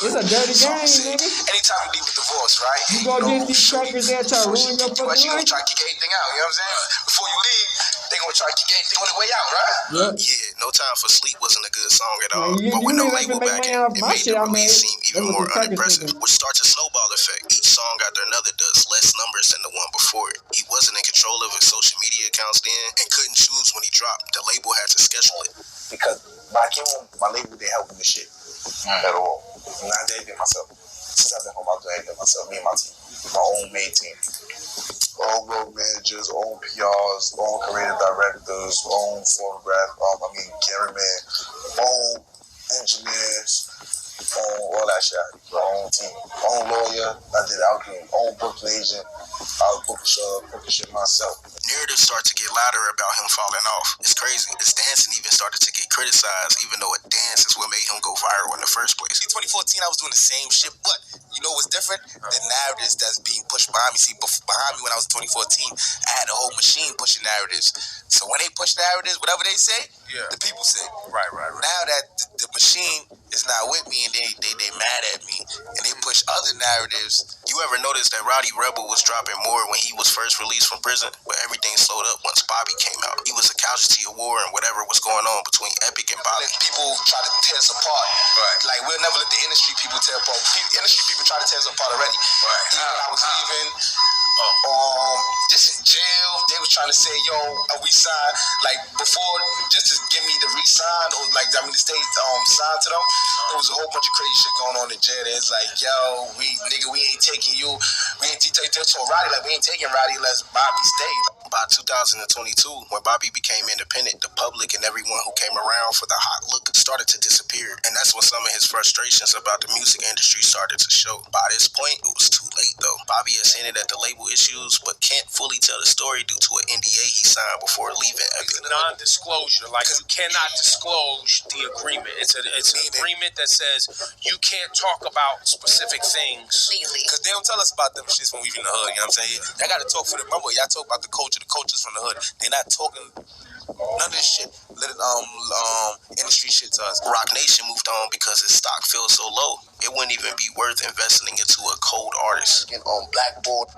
Speaker 2: It's a dirty game, nigga.
Speaker 5: anytime you leave a divorce, right?
Speaker 2: You go against these crackers that try to ruin your fucking
Speaker 5: You gonna
Speaker 2: life.
Speaker 5: try to kick anything out, you know what I'm saying? Before you leave, they gonna try to kick anything on the way out, right?
Speaker 4: Yeah, No Time for Sleep wasn't a good song at all.
Speaker 2: You
Speaker 4: But with no
Speaker 2: really
Speaker 4: label
Speaker 2: make
Speaker 4: backing,
Speaker 2: money off
Speaker 4: it
Speaker 2: my
Speaker 4: made
Speaker 2: shit
Speaker 4: the
Speaker 2: I made.
Speaker 4: release seem even
Speaker 2: That's what
Speaker 4: more
Speaker 2: the crackers
Speaker 4: unimpressive,
Speaker 2: thinking.
Speaker 4: which starts a snowball effect. Each song after another does less numbers than the one before it. He wasn't in control of his social media accounts then and couldn't choose when he dropped. The label had to schedule it.
Speaker 7: Because when I came home, my label didn't help me with shit at all. And I did everything myself. Since I've been home, I've done everything myself, me and my team. My own main team. Own road managers, own PRs, own creative directors, own cameraman, own engineers, own all that shit. My own team. Own lawyer, I did outdoing, own booking agent, I was booking shit myself.
Speaker 4: Narratives start to get louder about him falling off. It's crazy. His dancing even started to get criticized, even though a dance is what made him go viral in the first place.
Speaker 5: In 2014, I was doing the same shit, but you know what's different? The narratives that's being pushed behind me. See, behind me when I was 2014, I had a whole machine pushing narratives. So when they push narratives, whatever they say, the people say.
Speaker 6: Right.
Speaker 5: Now that the machine is not with me and they mad at me and they push other narratives.
Speaker 4: You ever notice that Roddy Rebel was dropping more when he was first released from prison? But everything slowed up once Bobby came out. He was a casualty of war and whatever was going on between Epic and Bobby.
Speaker 5: People try to tear us apart. Right. Like, we'll never let the industry people tear apart. Industry people try to tear us apart already. Right. Even when I was leaving, just in jail, they was trying to say, yo, are we signed? Like, before, just to give me the re-sign, or like, I mean, the state signed to them, there was a whole bunch of crazy shit going on in jail. It's like, yo, we ain't taking you. We ain't told Roddy, like, we ain't taking Roddy unless Bobby stayed.
Speaker 4: By 2022, when Bobby became independent, the public and everyone who came around for the hot look started to disappear. And that's when some of his frustrations about the music industry started to show. By this point, it was too late though. Bobby has hinted at the label issues, but can't fully tell the story due to an NDA he signed before leaving Epic.
Speaker 16: It's a non-disclosure. Like, you cannot disclose the agreement. It's an agreement that says you can't talk about specific things.
Speaker 5: Because they don't tell us about them shits when we in the hood, you know what I'm saying? Y'all gotta talk for the, remember, y'all talk about the culture from the hood. They're not talking none of this shit, industry shit to us.
Speaker 4: Rock Nation moved on because his stock fell so low, it wouldn't even be worth investing into a cold artist.
Speaker 7: On Blackboard,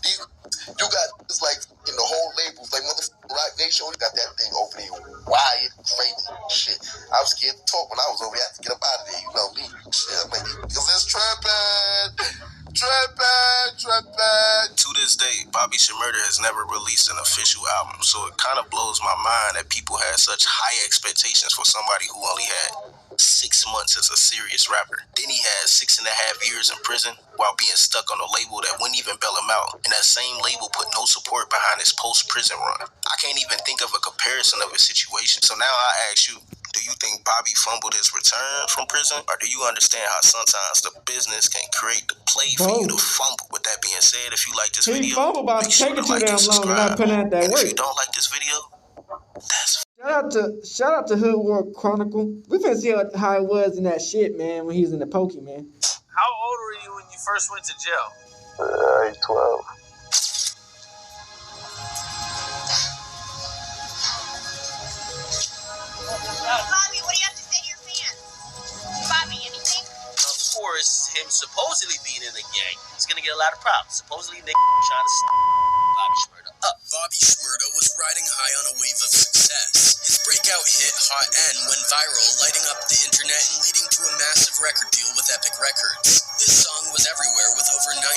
Speaker 7: you got this like in the whole labels, like motherfucking Rock Nation, you got that thing over there, wired, crazy shit. I was scared to talk when I was over there. I had to get up out of there, you know me. Shit, I'm like, because it's trapping.
Speaker 4: To this day, Bobby Shmurda has never released an official album, so it kind of blows my mind that people had such high expectations for somebody who only had 6 months as a serious rapper. Then he had 6.5 years in prison while being stuck on a label that wouldn't even bail him out, and that same label put no support behind his post-prison run. I can't even think of a comparison of his situation, so now I ask you, do you think Bobby fumbled his return from prison? Or do you understand how sometimes the business can create the play for you to fumble? With that being said, if you like this video, make sure to like and subscribe. And if you don't like this video, that's...
Speaker 2: Shout out to Hood War Chronicle. We finna see how it was in that shit, man, when he was in the Pokey, man.
Speaker 16: How old were you when you first went to jail?
Speaker 7: 12.
Speaker 8: Bobby, what do you have to say to your fans? Bobby, anything?
Speaker 11: Of course, him supposedly being in a gang is gonna get a lot of problems. Supposedly, nigga trying to Bobby Shmurda up.
Speaker 17: Bobby Shmurda was riding high on a wave of success. His breakout hit Hot N went viral, lighting up the internet and leading to a massive record deal with Epic Records. This song was everywhere with over 900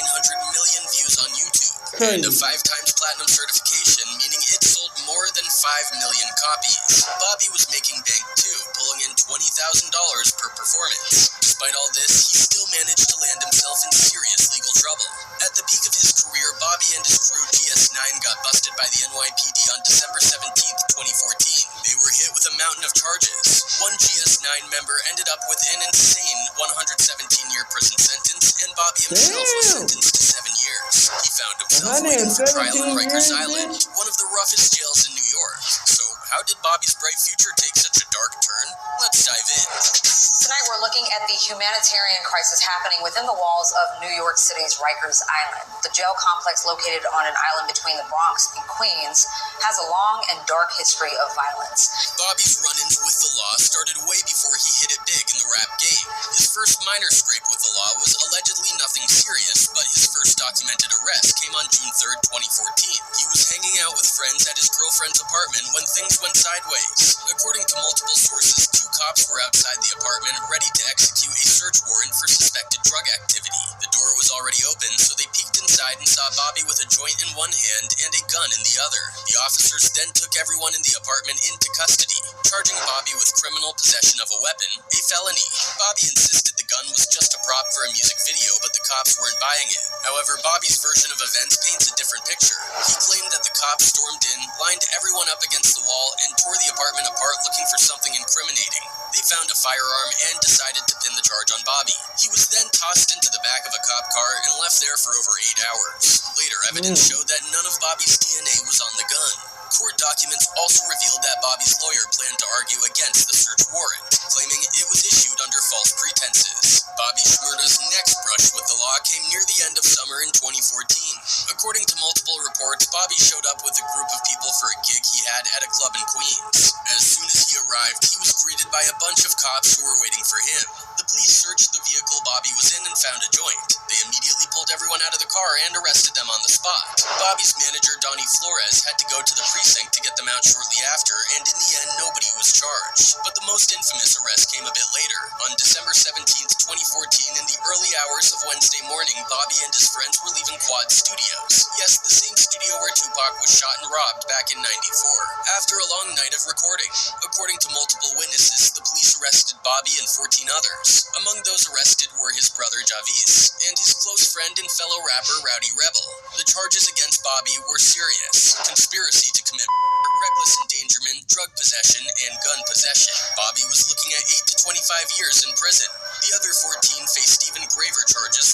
Speaker 17: million views on YouTube. And a 5-time platinum certification, meaning it sold more than 5 million copies. Bobby was making bank too, pulling in $20,000 per performance. Despite all this, he still managed to land himself in serious legal trouble. At the peak of his career, Bobby and his crew GS9 got busted arrested by the NYPD on December 17th, 2014. They were hit with a mountain of charges. One GS9 member ended up with an insane 117-year prison sentence, and Bobby himself was sentenced to 7 years. He found himself waiting for trial on Rikers Island, one of the roughest jails in New York. So, how did Bobby's bright future take such a dark turn? Let's dive in.
Speaker 18: Tonight we're looking at the humanitarian crisis happening within the walls of New York City's Rikers Island. The jail complex located on an island between the Bronx and Queens has a long and dark history of violence.
Speaker 17: Bobby's run-ins with the law started way before he hit it big in the rap game. His first minor scrape with the law was allegedly nothing serious, but his first documented arrest came on June 3rd, 2014. He was hanging out with friends at his girlfriend's apartment when things went sideways. According to multiple sources, 2 cops were outside the apartment ready to execute a search warrant for suspected drug activity. The door was already open, so they peeked inside and saw Bobby with a joint in one hand and a gun in the other. The officers then took everyone in the apartment into custody, charging Bobby with criminal possession of a weapon, a felony. Bobby insisted the gun was just a prop for a music video, but the cops weren't buying it. However, Bobby's version of events paints a different picture. He claimed that the cops stormed in, lined everyone up against the wall, and tore the apartment apart looking for something incriminating. They found a firearm and decided to pin the charge on Bobby. He was then tossed into the back of a cop car and left there for over 8 hours. Later, evidence showed that none of Bobby's DNA was on the gun. Court documents also revealed that Bobby's lawyer planned to argue against the search warrant, claiming it was issued under false pretenses. Bobby Shmurda's next brush with the law came near the end of summer in 2014. According to multiple reports, Bobby showed up with a group of people for a gig he had at a club in Queens. As soon as he arrived, he was greeted by a bunch of cops who were waiting for him. The police searched the vehicle Bobby was in and found a joint. They immediately pulled everyone out of the car and arrested them on the spot. Bobby's manager, Donnie Flores, had to go to the precinct to get them out shortly after, and in the end, nobody was charged. But the most infamous arrest came a bit later. On December 17th, 2014, in the early hours of Wednesday morning, Bobby and his friends were leaving Quad Studios. Yes, the same studio where Tupac was shot and robbed back in '94. After a long night of recording, according to multiple witnesses, the police arrested Bobby and 14 others. Among those arrested were his brother Javis and his close friend and fellow rapper Rowdy Rebel. The charges against Bobby were serious: conspiracy to commit reckless endangerment, drug possession, and gun possession. Bobby was looking at 8 to 25 years in prison. The other 14 faced even graver charges: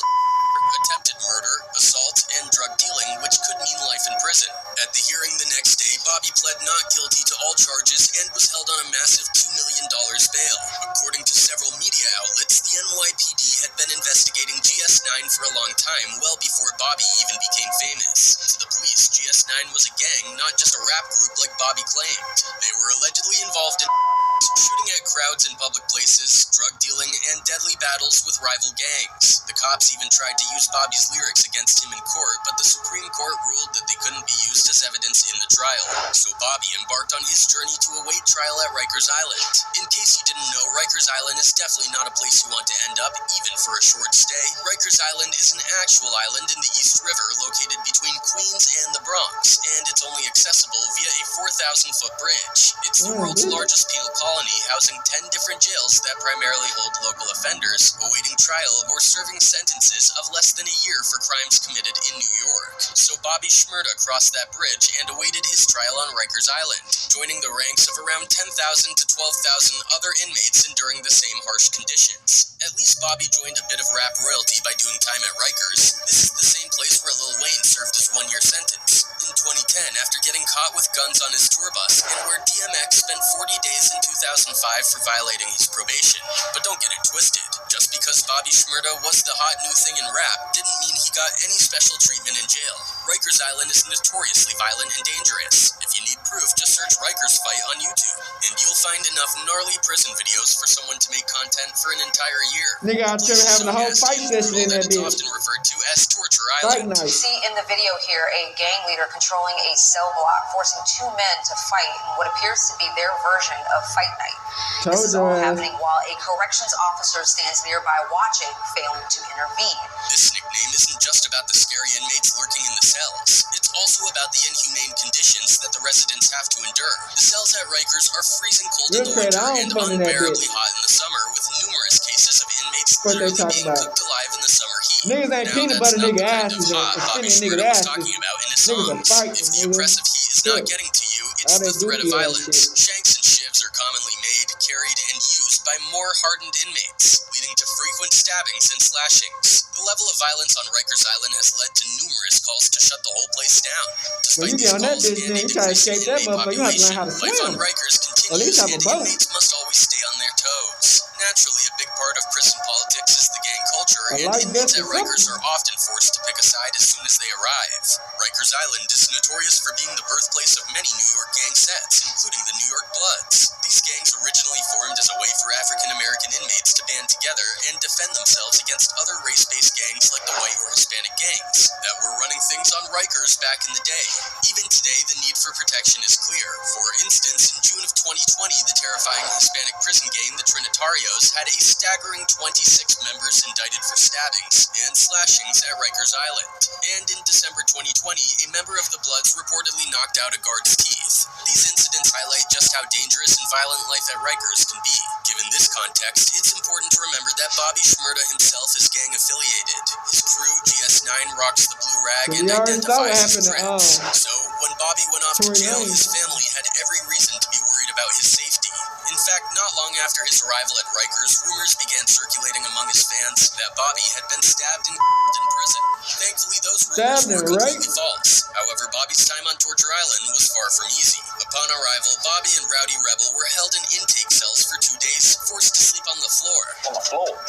Speaker 17: attempted murder, assault, and drug dealing, which could mean life in prison. At the hearing the next day, Bobby pled not guilty to all charges and was held on a massive $2 million bail. According to several media outlets, the NYPD had been investigating GS9 for a long time, well before Bobby even became famous. To the police, GS9 was a gang, not just a rap group like Bobby claimed. They were allegedly involved in shooting at crowds in public places, drug dealing, and deadly battles with rival gangs. The cops even tried to use Bobby's lyrics against him in court, but the Supreme Court ruled that they couldn't be used as evidence in the trial. So Bobby embarked on his journey to await trial at Rikers Island. In case you didn't know, Rikers Island is definitely not a place you want to end up, even for a short stay. Rikers Island is an actual island in the East River located between Queens and the Bronx, and it's only accessible via a 4,000-foot bridge. It's the world's largest penal colony, housing 10 different jails that primarily hold local offenders awaiting trial or serving sentences of less than a year for crimes committed in New York. So Bobby Shmurda crossed that bridge and awaited his trial on Rikers Island, joining the ranks of around 10,000 to 12,000 other inmates enduring the same harsh conditions. At least Bobby joined a bit of rap royalty by doing time at Rikers. This is the same place where Lil Wayne served his 1-year sentence. In 2010, after getting caught with guns on his tour bus, and where DMX spent 40 days in 2005 for violating his probation. But don't get it twisted. Just because Bobby Shmurda was the hot new thing in rap didn't mean he got any special treatment in jail. Rikers Island is notoriously violent and dangerous. If you need proof, just search Rikers fight on YouTube, and you'll find enough gnarly prison videos for someone to make content for an entire year.
Speaker 2: Nigga out there having a whole fight session in that bitch.
Speaker 17: It's often referred to as Torture Island.
Speaker 18: You see in the video here a gang leader controlling a cell block, forcing 2 men to fight in what appears to be their version of fight night. This is all happening while a corrections officer stands nearby watching, failing to intervene.
Speaker 17: This nickname isn't just about the scary inmates lurking in the cells. It's also about the inhumane conditions that the residents have to endure. The cells at Rikers are freezing cold in the winter and unbearably hot in the summer, with numerous cases of inmates literally being cooked alive in the summer heat.
Speaker 2: Niggas ain't peanut butter nigga asses,
Speaker 17: Bobby Shmurda was talking about in a
Speaker 11: songs. If the oppressive heat is not getting to you, it's the threat of violence. Shanks and shivs are commonly made, carried, and used by more hardened inmates, leading to frequent stabbings and slashings. The level of violence on Rikers Island has led to numerous calls to shut the whole place down. Despite these calls and a decreasing inmate population, life on Rikers continues and inmates must always stay on their toes. Naturally, a big part of prison politics is the gang culture, and inmates at Rikers are often forced to pick a side as soon as they arrive. Rikers Island is notorious for being the birthplace of many New York gang sets, including the New York Bloods. These gangs originally formed as a way for African-American inmates to band together and defend themselves against other race-based gangs like the white or Hispanic gangs that were running things on Rikers back in the day. Even today, the need for protection is clear. For instance, in June of 2020, the terrifying Hispanic prison gang, the Trinitarios, had a staggering 26 members indicted for stabbings and slashings at Rikers Island. And in December 2020, a member of the Bloods reportedly knocked out a guard's teeth. These incidents highlight just how dangerous and violent life at Rikers can be. Given this context, it's important to remember that Bobby Shmurda himself is gang affiliated. His crew, GS9, rocks the blue rag and identifies as threats. So, when Bobby went off to jail, his family had every reason to be worried about his safety. In fact, not long after his arrival at Rikers, rumors began circulating among his fans that Bobby had been stabbed and in prison. Thankfully, those rumors were completely false. However, Bobby's time on Torture Island was far from easy. Upon arrival, Bobby and Rowdy Rebel were held in intake cells for 2 days, forced to sleep on the floor.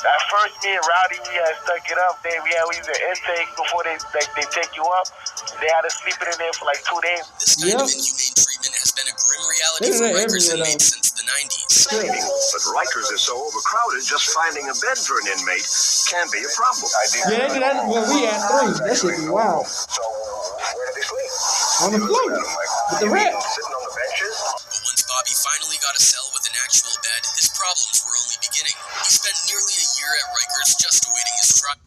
Speaker 12: At first, me and Rowdy, we had stuck it up. We was in intake before they take you up. They had us sleeping in there for like 2 days.
Speaker 11: This kind of inhumane treatment has been a grim reality for Rikers inmates since the 90s.
Speaker 19: But Rikers is so overcrowded, just finding a bed for an inmate can be a problem.
Speaker 2: Yeah, that's what we had 3. That should be wild.
Speaker 19: So, where did they sleep?
Speaker 2: On the floor. With the rats.
Speaker 19: Sitting on the benches.
Speaker 11: But once Bobby finally got a cell with an actual bed, his problems were only beginning. He spent nearly a year at Rikers just awaiting his trial.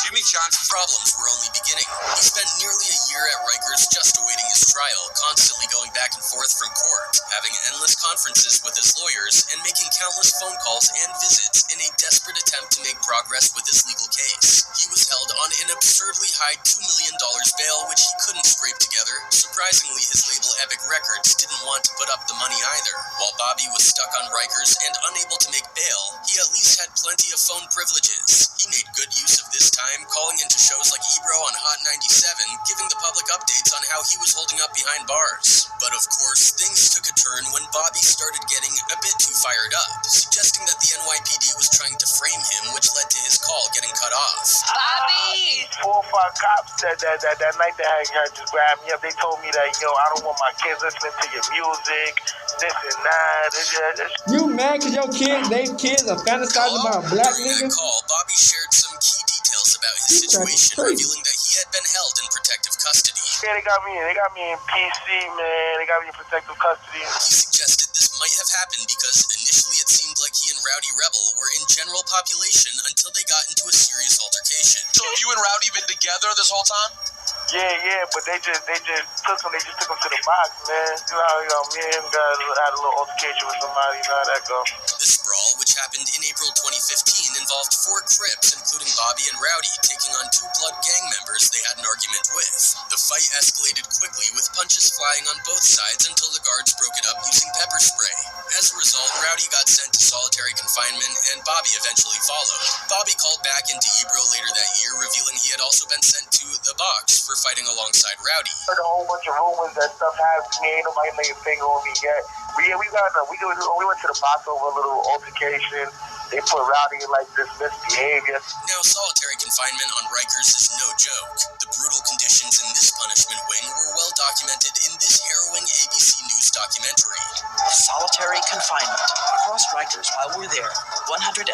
Speaker 5: Jimmy Johnson's
Speaker 11: problems were only beginning. He spent nearly a year at Rikers just awaiting his trial, constantly going back and forth from court, having endless conferences with his lawyers, and making countless phone calls and visits in a desperate attempt to make progress with his legal case. He was held on an absurdly high $2 million bail, which he couldn't scrape together. Surprisingly, his label Epic Records didn't want to put up the money either. While Bobby was stuck on Rikers and unable to make bail, he at least had plenty of phone privileges. He made good use of this time, calling into shows like Ebro on Hot 97, giving the public updates on how he was holding up behind bars. But of course, things took a turn when Bobby started getting a bit too fired up, suggesting that the NYPD was trying to frame him, which led to his call getting cut off.
Speaker 8: Bobby!
Speaker 12: 4 or 5 cops that night that had just grabbed me up. They told me that, I don't want my kids listening to your music, this and that.
Speaker 2: You mad because your kids are fantasizing about black niggas?
Speaker 11: During that call, Bobby shared some key details about his situation, revealing that he had been held in protective custody.
Speaker 12: Yeah, they got me in PC, man. They got me in protective custody.
Speaker 11: He suggested this might have happened because initially it seemed like he and Rowdy Rebel were in general population until they got into a serious altercation.
Speaker 5: So have you and Rowdy been together this whole time?
Speaker 12: Yeah, but they just took him to the box, man. Me and him had a little altercation with somebody, how that go.
Speaker 11: This brawl, which happened in April 2015, involved 4 Crips, including Bobby and Rowdy, taking on 2 Blood gang members they had an argument with. The fight escalated quickly, with punches flying on both sides until the guards broke it up using pepper spray. As a result, Rowdy got sent to solitary confinement, and Bobby eventually followed. Bobby called back into Ebro later that year, revealing he had also been sent to the box for fighting alongside Rowdy.
Speaker 12: I heard a whole bunch of rumors that stuff happened to me. Ain't nobody laid a finger on me yet. We went to the box over a little altercation. They put Rowdy in like this misbehavior.
Speaker 11: Now, solitary confinement on Rikers is no joke. The brutal conditions in this punishment wing were well documented in this harrowing ABC News documentary.
Speaker 20: Solitary confinement. Across Rikers, while we're there, 165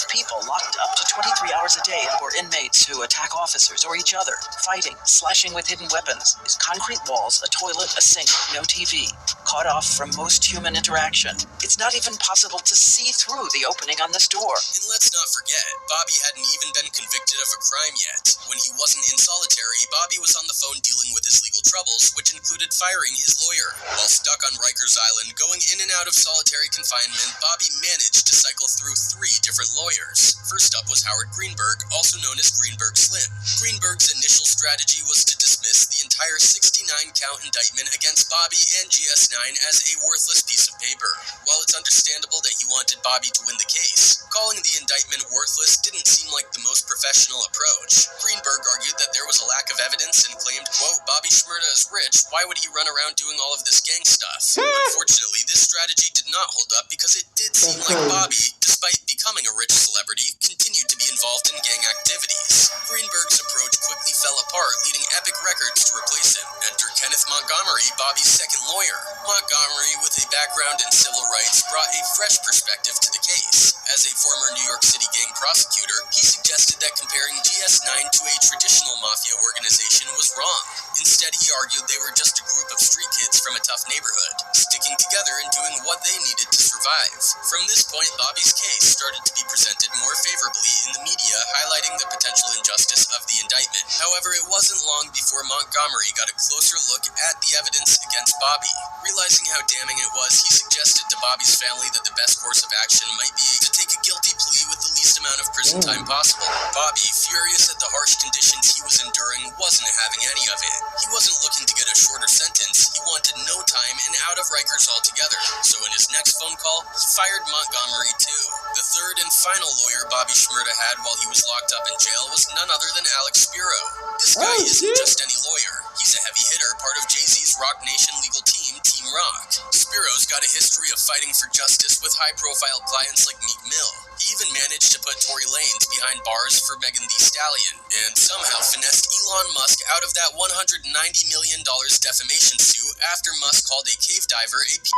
Speaker 20: people locked up to 23 hours a day were inmates who attack officers or each other, fighting, slashing with hidden weapons. There's concrete walls, a toilet, a sink, no TV. Cut off from most human interaction. It's not even possible to see through the opening on this door.
Speaker 11: And let's not forget, Bobby hadn't even been convicted of a crime yet. When he wasn't in solitary, Bobby was on the phone dealing with his legal troubles, which included firing his lawyer. While stuck on Rikers Island, going in and out of solitary confinement, Bobby managed to cycle through 3 different lawyers. First up was Howard Greenberg, also known as Greenberg Slim. Greenberg's initial strategy was to dismiss the
Speaker 17: the entire 69-count indictment against Bobby and GS9 as a worthless piece of paper. While it's understandable that he wanted Bobby to win the case, calling the indictment worthless didn't seem like the most professional approach. Greenberg argued that there was a lack of evidence and claimed, quote, Bobby Shmurda is rich, why would he run around doing all of this gang stuff? Unfortunately, this strategy did not hold up because it did seem like Bobby, despite becoming a rich celebrity, continued to be involved in gang activities. Greenberg's approach quickly fell apart, leading Epic Records to replace him. Enter Kenneth Montgomery, Bobby's second lawyer. Montgomery, with a background in civil rights, brought a fresh perspective to the case. As a former New York City gang prosecutor, he suggested that comparing GS9 to a traditional mafia organization was wrong. Instead, he argued they were just a group of street kids from a tough neighborhood, sticking together and doing what they needed to survive. From this point, Bobby's case started to be presented more favorably in the media, highlighting the potential injustice of the indictment. However, it wasn't long before Montgomery got a closer look at the evidence against Bobby. Realizing how damning it was, he suggested to Bobby's family that the best course of action might be to take a guilty plea with the least amount of prison time possible. Bobby, furious at the harsh conditions he was enduring, wasn't having any of it. He wasn't looking to get a shorter sentence, he wanted no time and out of Rikers altogether. So in his next phone call, he fired Montgomery too. The third and final lawyer Bobby Shmurda had while he was locked up in jail was none other than Alex Spiro. This guy isn't just any lawyer. He's a heavy hitter, part of Jay-Z's Rock Nation legal team, Team Rock. Spiro's got a history of fighting for justice with high-profile clients like Meek Mill. He even managed to put Tory Lanez behind bars for Megan Thee Stallion, and somehow finessed Elon Musk out of that $190 million defamation suit after Musk called a cave diver a p***.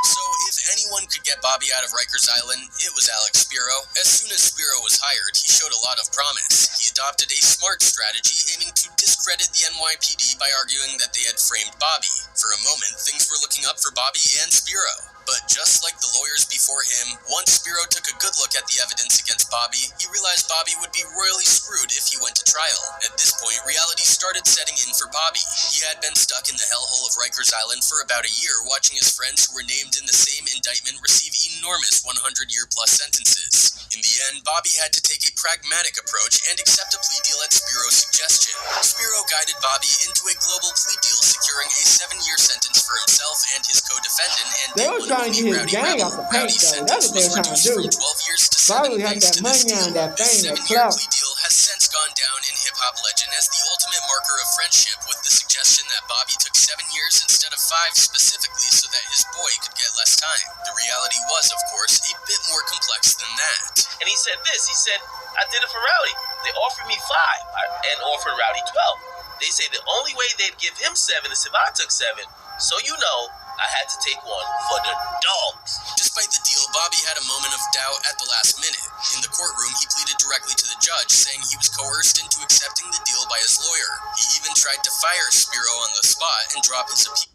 Speaker 17: So if anyone could get Bobby out of Rikers Island, it was Alex Spiro. As soon as Spiro was hired, he showed a lot of promise. He adopted a smart strategy aiming to discredit the NYPD by arguing that they had framed Bobby. For a moment, things were looking up for Bobby and Spiro. But just like the lawyers before him, once Spiro took a good look at the evidence against Bobby, he realized Bobby would be royally screwed if he went to trial. At this point, reality started setting in for Bobby. He had been stuck in the hellhole of Rikers Island for about a year, watching his friends who were named in the same indictment receive enormous 100-year-plus sentences. In the end, Bobby had to take a pragmatic approach and accept a plea deal at Spiro's suggestion. Spiro guided Bobby into a global plea deal, securing a 7-year sentence for himself and his co-defendant, and
Speaker 2: they were trying to get his gang off the paint, though. That's what they were trying to do. Probably had that money on that thing, that clout.
Speaker 17: Plea deal has since gone down in hip-hop legend as the ultimate marker of friendship, with the suggestion that Bobby took 7 years instead of 5 specifically so that his boy could get less time. The reality was, of course, a bit more complex than that.
Speaker 11: And he said this, he said, I did it for Rowdy. They offered me 5 and offered Rowdy 12. They say the only way they'd give him 7 is if I took 7. So you know, I had to take one for the dogs.
Speaker 17: Despite the deal, Bobby had a moment of doubt at the last minute. In the courtroom, he pleaded directly to the judge, saying he was coerced into accepting the deal by his lawyer. He even tried to fire Spiro on the spot and drop his appeal.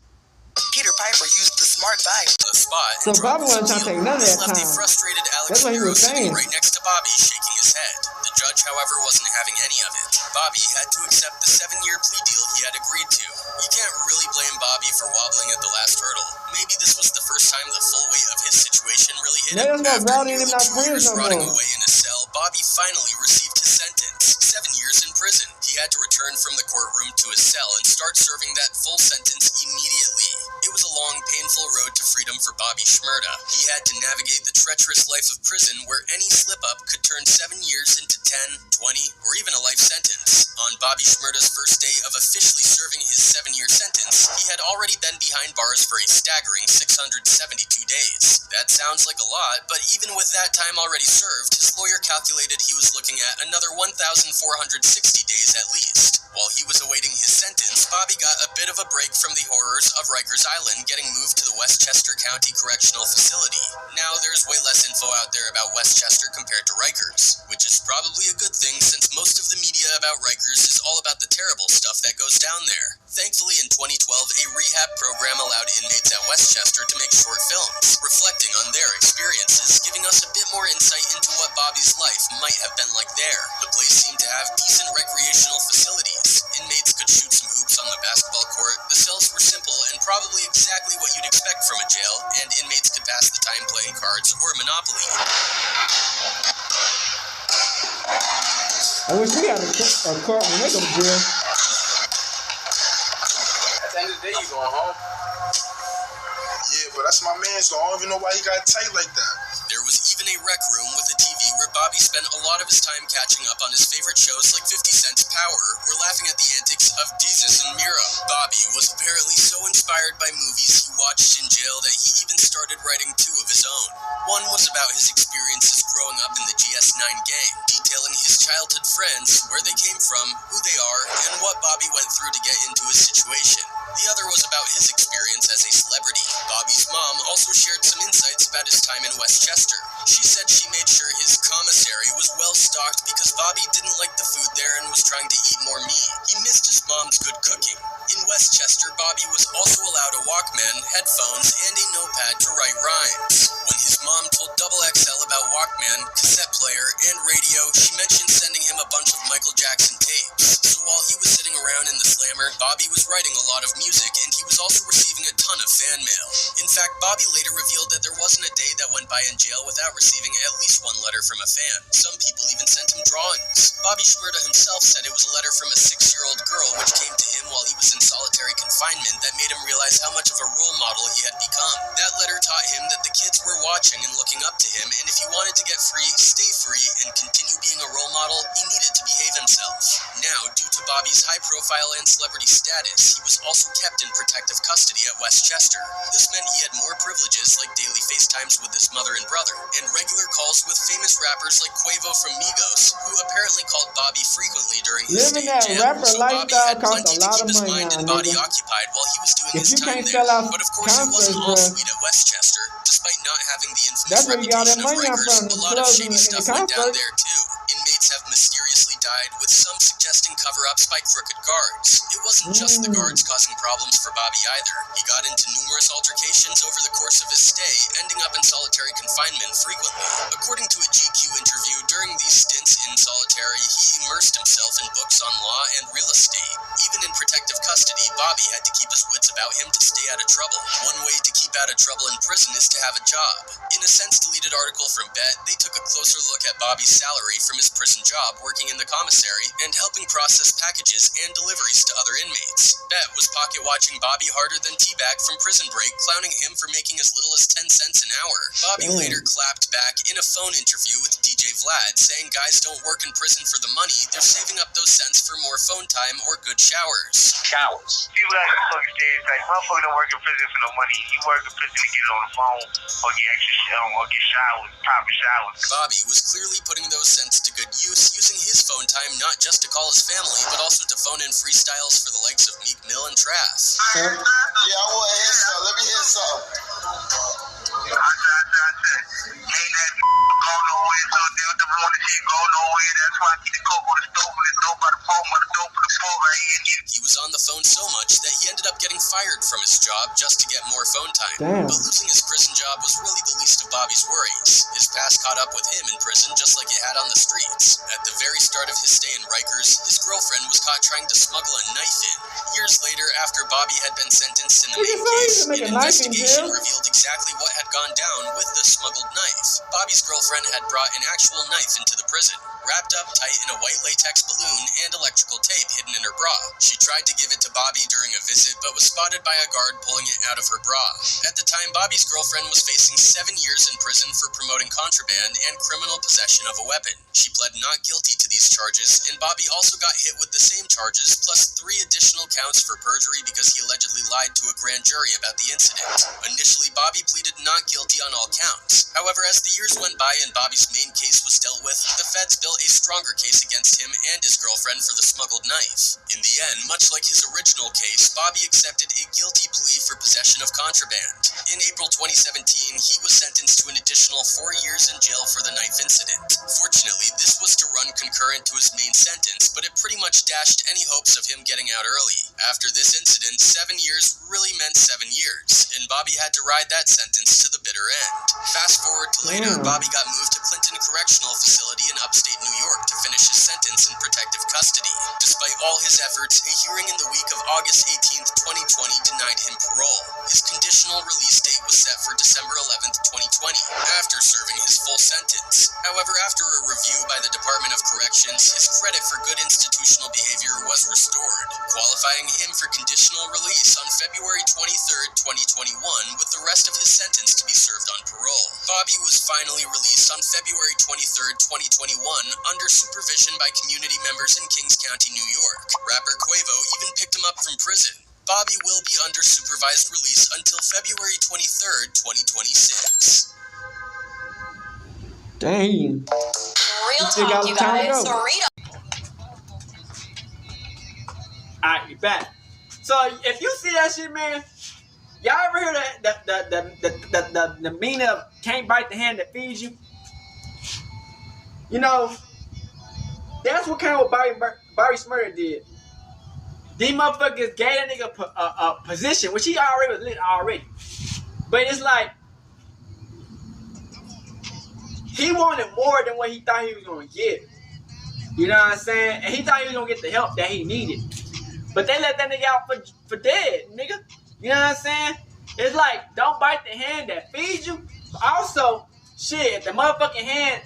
Speaker 20: Peter Piper used the smart vibe.
Speaker 17: The spot.
Speaker 2: So Bobby wasn't trying to take none of that
Speaker 17: left
Speaker 2: time.
Speaker 17: a frustrated Alex
Speaker 2: That's what he
Speaker 17: Spiro
Speaker 2: was
Speaker 17: sitting
Speaker 2: saying.
Speaker 17: right next to Bobby, shaking his head. The judge, however, wasn't having any of it. Bobby had to accept the 7-year plea deal he had agreed to. You can't really blame Bobby for wobbling at the last hurdle. Maybe this was the first time the full weight of his situation really hit him. After nearly 2 years rotting away in a cell, Bobby finally received his sentence. 7 years in prison. He had to return from the courtroom to his cell and start serving that full sentence immediately. It was a long, painful road to freedom for Bobby Shmurda. He had to navigate the treacherous life of prison where any slip-up could turn 7 years into 10, 20, or even a life sentence. On Bobby Shmurda's first day of officially serving his 7-year sentence, he had already been behind bars for a staggering 672 days. That sounds like a lot, but even with that time already served, his lawyer calculated he was looking at another 1,460 days at least. While he was awaiting his sentence, Bobby got a bit of a break from the horrors of Rikers Island, getting moved to the Westchester County Correctional Facility. Now, there's way less info out there about Westchester compared to Rikers, which is probably a good thing since most of the media about Rikers is all about the terrible stuff that goes down there. Thankfully, in 2012, a rehab program allowed inmates at Westchester to make short films, reflecting on their experiences, giving us a bit more insight into what Bobby's life might have been like there. The place seemed to have decent recreational facilities. Inmates could shoot some hoops on the basketball court. The cells were simple and probably exactly what you'd expect from a jail, and inmates could pass the time playing cards or Monopoly.
Speaker 2: I wish we had a court when they go to jail.
Speaker 16: the end of the day, you going home.
Speaker 6: Yeah, but that's my man, so I don't even know why he got tight like that.
Speaker 17: There was even a rec room with a TV where Bobby spent a lot of his time catching up on his favorite shows like 50 Cent's Power or laughing at the antics of Jesus and Mira. Bobby was apparently so inspired by movies he watched in jail that he even started writing 2 of his own. One was about his experiences growing up in the GS9 gang, detailing his childhood friends, where they came from, who they are, and what Bobby went through to get into his situation. The other was about his experience as a celebrity. Bobby's mom also shared some insights about his time in Westchester. She said she made sure his commissary was well stocked because Bobby didn't like the food there and was trying to eat more meat. He missed his mom's good cooking. In Westchester, Bobby was also allowed a Walkman, headphones, and a notepad to write rhymes. When his mom told XXL about Walkman, cassette player, and radio, she mentioned sending him a bunch of Michael Jackson tapes. So while he was sitting around in the slammer, Bobby was writing a lot of music, and he was also receiving a ton of fan mail. In fact, Bobby later revealed that there wasn't a day that went by in jail without receiving at least one letter from a fan. Some people even sent him drawings. Bobby Shmurda himself said it was a letter from a 6-year-old girl which came to him while he was in solitary confinement that made him realize how much of a role model he had become. That letter taught him that the kids were watching and looking up to him, and if he wanted to get free, stay free, and continue being a role model, he needed to behave himself. Now, due to Bobby's high profile and celebrity status, he was also kept in protective custody at Westchester. This meant he had more privileges like daily FaceTimes with his mother and brother, and regular calls with famous rappers like Quavo from Migos, who apparently called Bobby frequently during his stay in jail. So Bobby had plenty to keep his mind and body occupied while he was doing his time there. But of course, it wasn't all sweet at Westchester. Despite not having the infamous reputation of Rikers, a lot of shady stuff went down there too. Inmates have mysteriously died, with some suggesting cover-ups by crooked guards. It wasn't just the guards causing problems for Bobby either. He got into numerous altercations over the course of his stay, ending up in solitary confinement frequently. According to a GQ interview, during these stints in solitary, he immersed himself in books on law and real estate. Even in protective custody, Bobby had to keep his wits about him to stay out of trouble. One way to keep out of trouble in prison is to have a job. In a since-deleted article from Bet, they took a closer look at Bobby's salary from his prison job working in the commissary and helping process packages and deliveries to other inmates. Bet was pocket-watching Bobby harder than T-Bag from Prison Break, clowning him for making as little as 10 cents an hour. Bobby later clapped back in a phone interview with DJ Vlad, saying guys don't work in prison for the money, they're saving up those cents for more phone time or good showers.
Speaker 12: People got some fucking stereotypes. Motherfucker don't work in prison for no money. You work in prison to get it on the phone or get extra or get showers, proper showers.
Speaker 17: Bobby was clearly putting those cents to good use, using his phone time not just to call his family, but also to phone in freestyles for the likes of Meek Mill and Trav.
Speaker 5: Yeah, I want to hear something. Let me hear something.
Speaker 12: I said, ain't that go nowhere, so the morning shit go nowhere. That's why I keep the coke on the stove and the dope by the phone, but the dope for the phone right here.
Speaker 17: He was on the phone so much that he ended up getting fired from his job just to get more phone time.
Speaker 2: Damn.
Speaker 17: But losing his prison job was really the least of Bobby's worries. His past caught up with him in prison just like it had on the streets. At the very start of his stay in Rikers, his girlfriend was caught trying to smuggle a knife in. Years later, after Bobby had been sentenced in the main case, an investigation revealed exactly what had gone down with the smuggled knife. Bobby's girlfriend had brought an actual knife into the prison, wrapped up tight in a white latex balloon and electrical tape hidden in her bra. She tried to give it to Bobby during a visit, but was spotted by a guard pulling it out of her bra. At the time, Bobby's girlfriend was facing 7 years in prison for promoting contraband and criminal possession of a weapon. She pled not guilty to these charges, and Bobby also got hit with the same charges, plus 3 additional counts for perjury because he allegedly lied to a grand jury about the incident. Initially, Bobby pleaded not guilty on all counts. However, as the years went by and Bobby's main case was dealt with, the feds built a stronger case against him and his girlfriend for the smuggled knife. In the end, much like his original case, Bobby accepted a guilty plea for possession of contraband. In April 2017, he was sentenced to an additional 4 years in jail for the knife incident. Fortunately, this was to run concurrent to his main sentence, but it pretty much dashed any hopes of him getting out early. After this incident, 7 years really meant 7 years, and Bobby had to ride that sentence to the bitter end. Fast forward to later, Bobby got moved to Clinton Correctional Facility in upstate New York to finish his sentence in protective custody. Despite all his efforts, a hearing in the week of August 18th, 2020 denied him parole. His conditional release date was set for December 11th, 2020, after serving his full sentence. However, after a review by the Department of Corrections, his credit for good institutional behavior was restored, qualifying him for conditional release on February 23rd, 2021, with the rest of his sentence to be served on parole. Bobby was finally released on February 23rd, 2021, under supervision by community members in Kings County, New York. Rapper Quavo even picked him up from prison. Bobby will be under supervised release until February 23rd, 2026.
Speaker 2: Dang.
Speaker 18: Real talk, you guys.
Speaker 2: Alright, you back. So if you see that shit, man, y'all ever hear the meaning of can't bite the hand that feeds you? You know, that's what kind of Bobby Shmurda did. These motherfuckers gave that nigga a position, which he already was lit already. But it's like, he wanted more than what he thought he was going to get. You know what I'm saying? And he thought he was going to get the help that he needed. But they let that nigga out for dead, nigga. You know what I'm saying? It's like, don't bite the hand that feeds you. But also, shit, if the motherfucking hand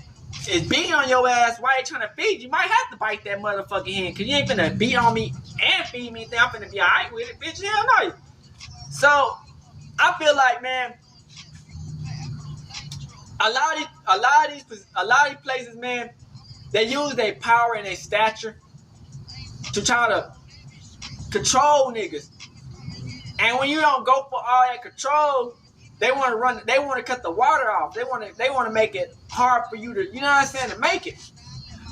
Speaker 2: is beating on your ass while they trying to feed you, might have to bite that motherfucking hand. Because you ain't finna beat on me and feed me and think I'm finna be alright with it, bitch. Hell no. So, I feel like, man, a lot of these places, man, they use their power and their stature to try to control niggas. And when you don't go for all that control, they want to cut the water off. They want to make it hard for you to, you know what I'm saying, to make it.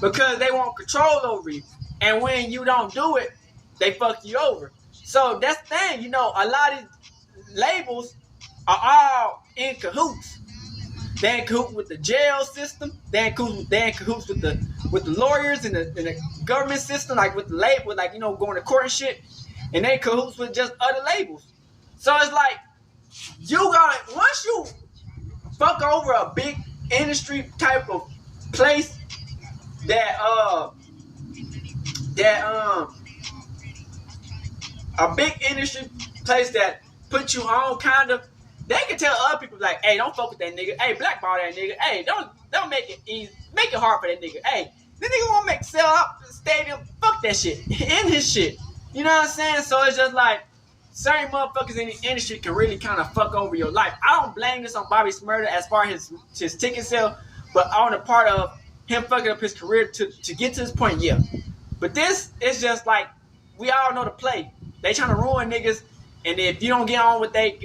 Speaker 2: Because they want control over you. And when you don't do it, they fuck you over. So that's the thing, you know, a lot of these labels are all in cahoots. They in cahoots with the jail system. They in cahoots with the lawyers and the government system, like with the label, like, you know, going to court and shit. And they in cahoots with just other labels. So it's like, you gotta, once you fuck over a big industry type of place a big industry place that puts you on, kind of, they can tell other people, like, hey, don't fuck with that nigga. Hey, blackball that nigga. Hey, don't make it easy. Make it hard for that nigga. Hey, this nigga want to sell out the stadium. Fuck that shit. End his shit. You know what I'm saying? So it's just like, certain motherfuckers in the industry can really kind of fuck over your life. I don't blame this on Bobby Shmurda as far as his ticket sale, but on the part of him fucking up his career to get to this point, yeah. But this is just like, we all know the play. They trying to ruin niggas, and if you don't get on with they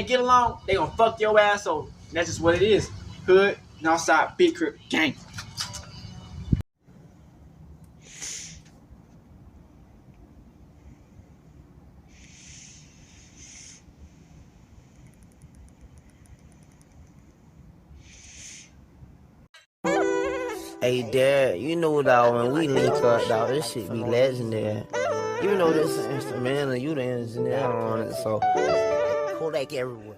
Speaker 2: get along, they gonna fuck your ass over. And that's just what it is. Hood, Northside, Big Crip, gang.
Speaker 21: Hey, Dad, you know, dog, when we link up, dog, this shit be legendary. You know this instrumental, you the engineer on it, so Kodak everywhere.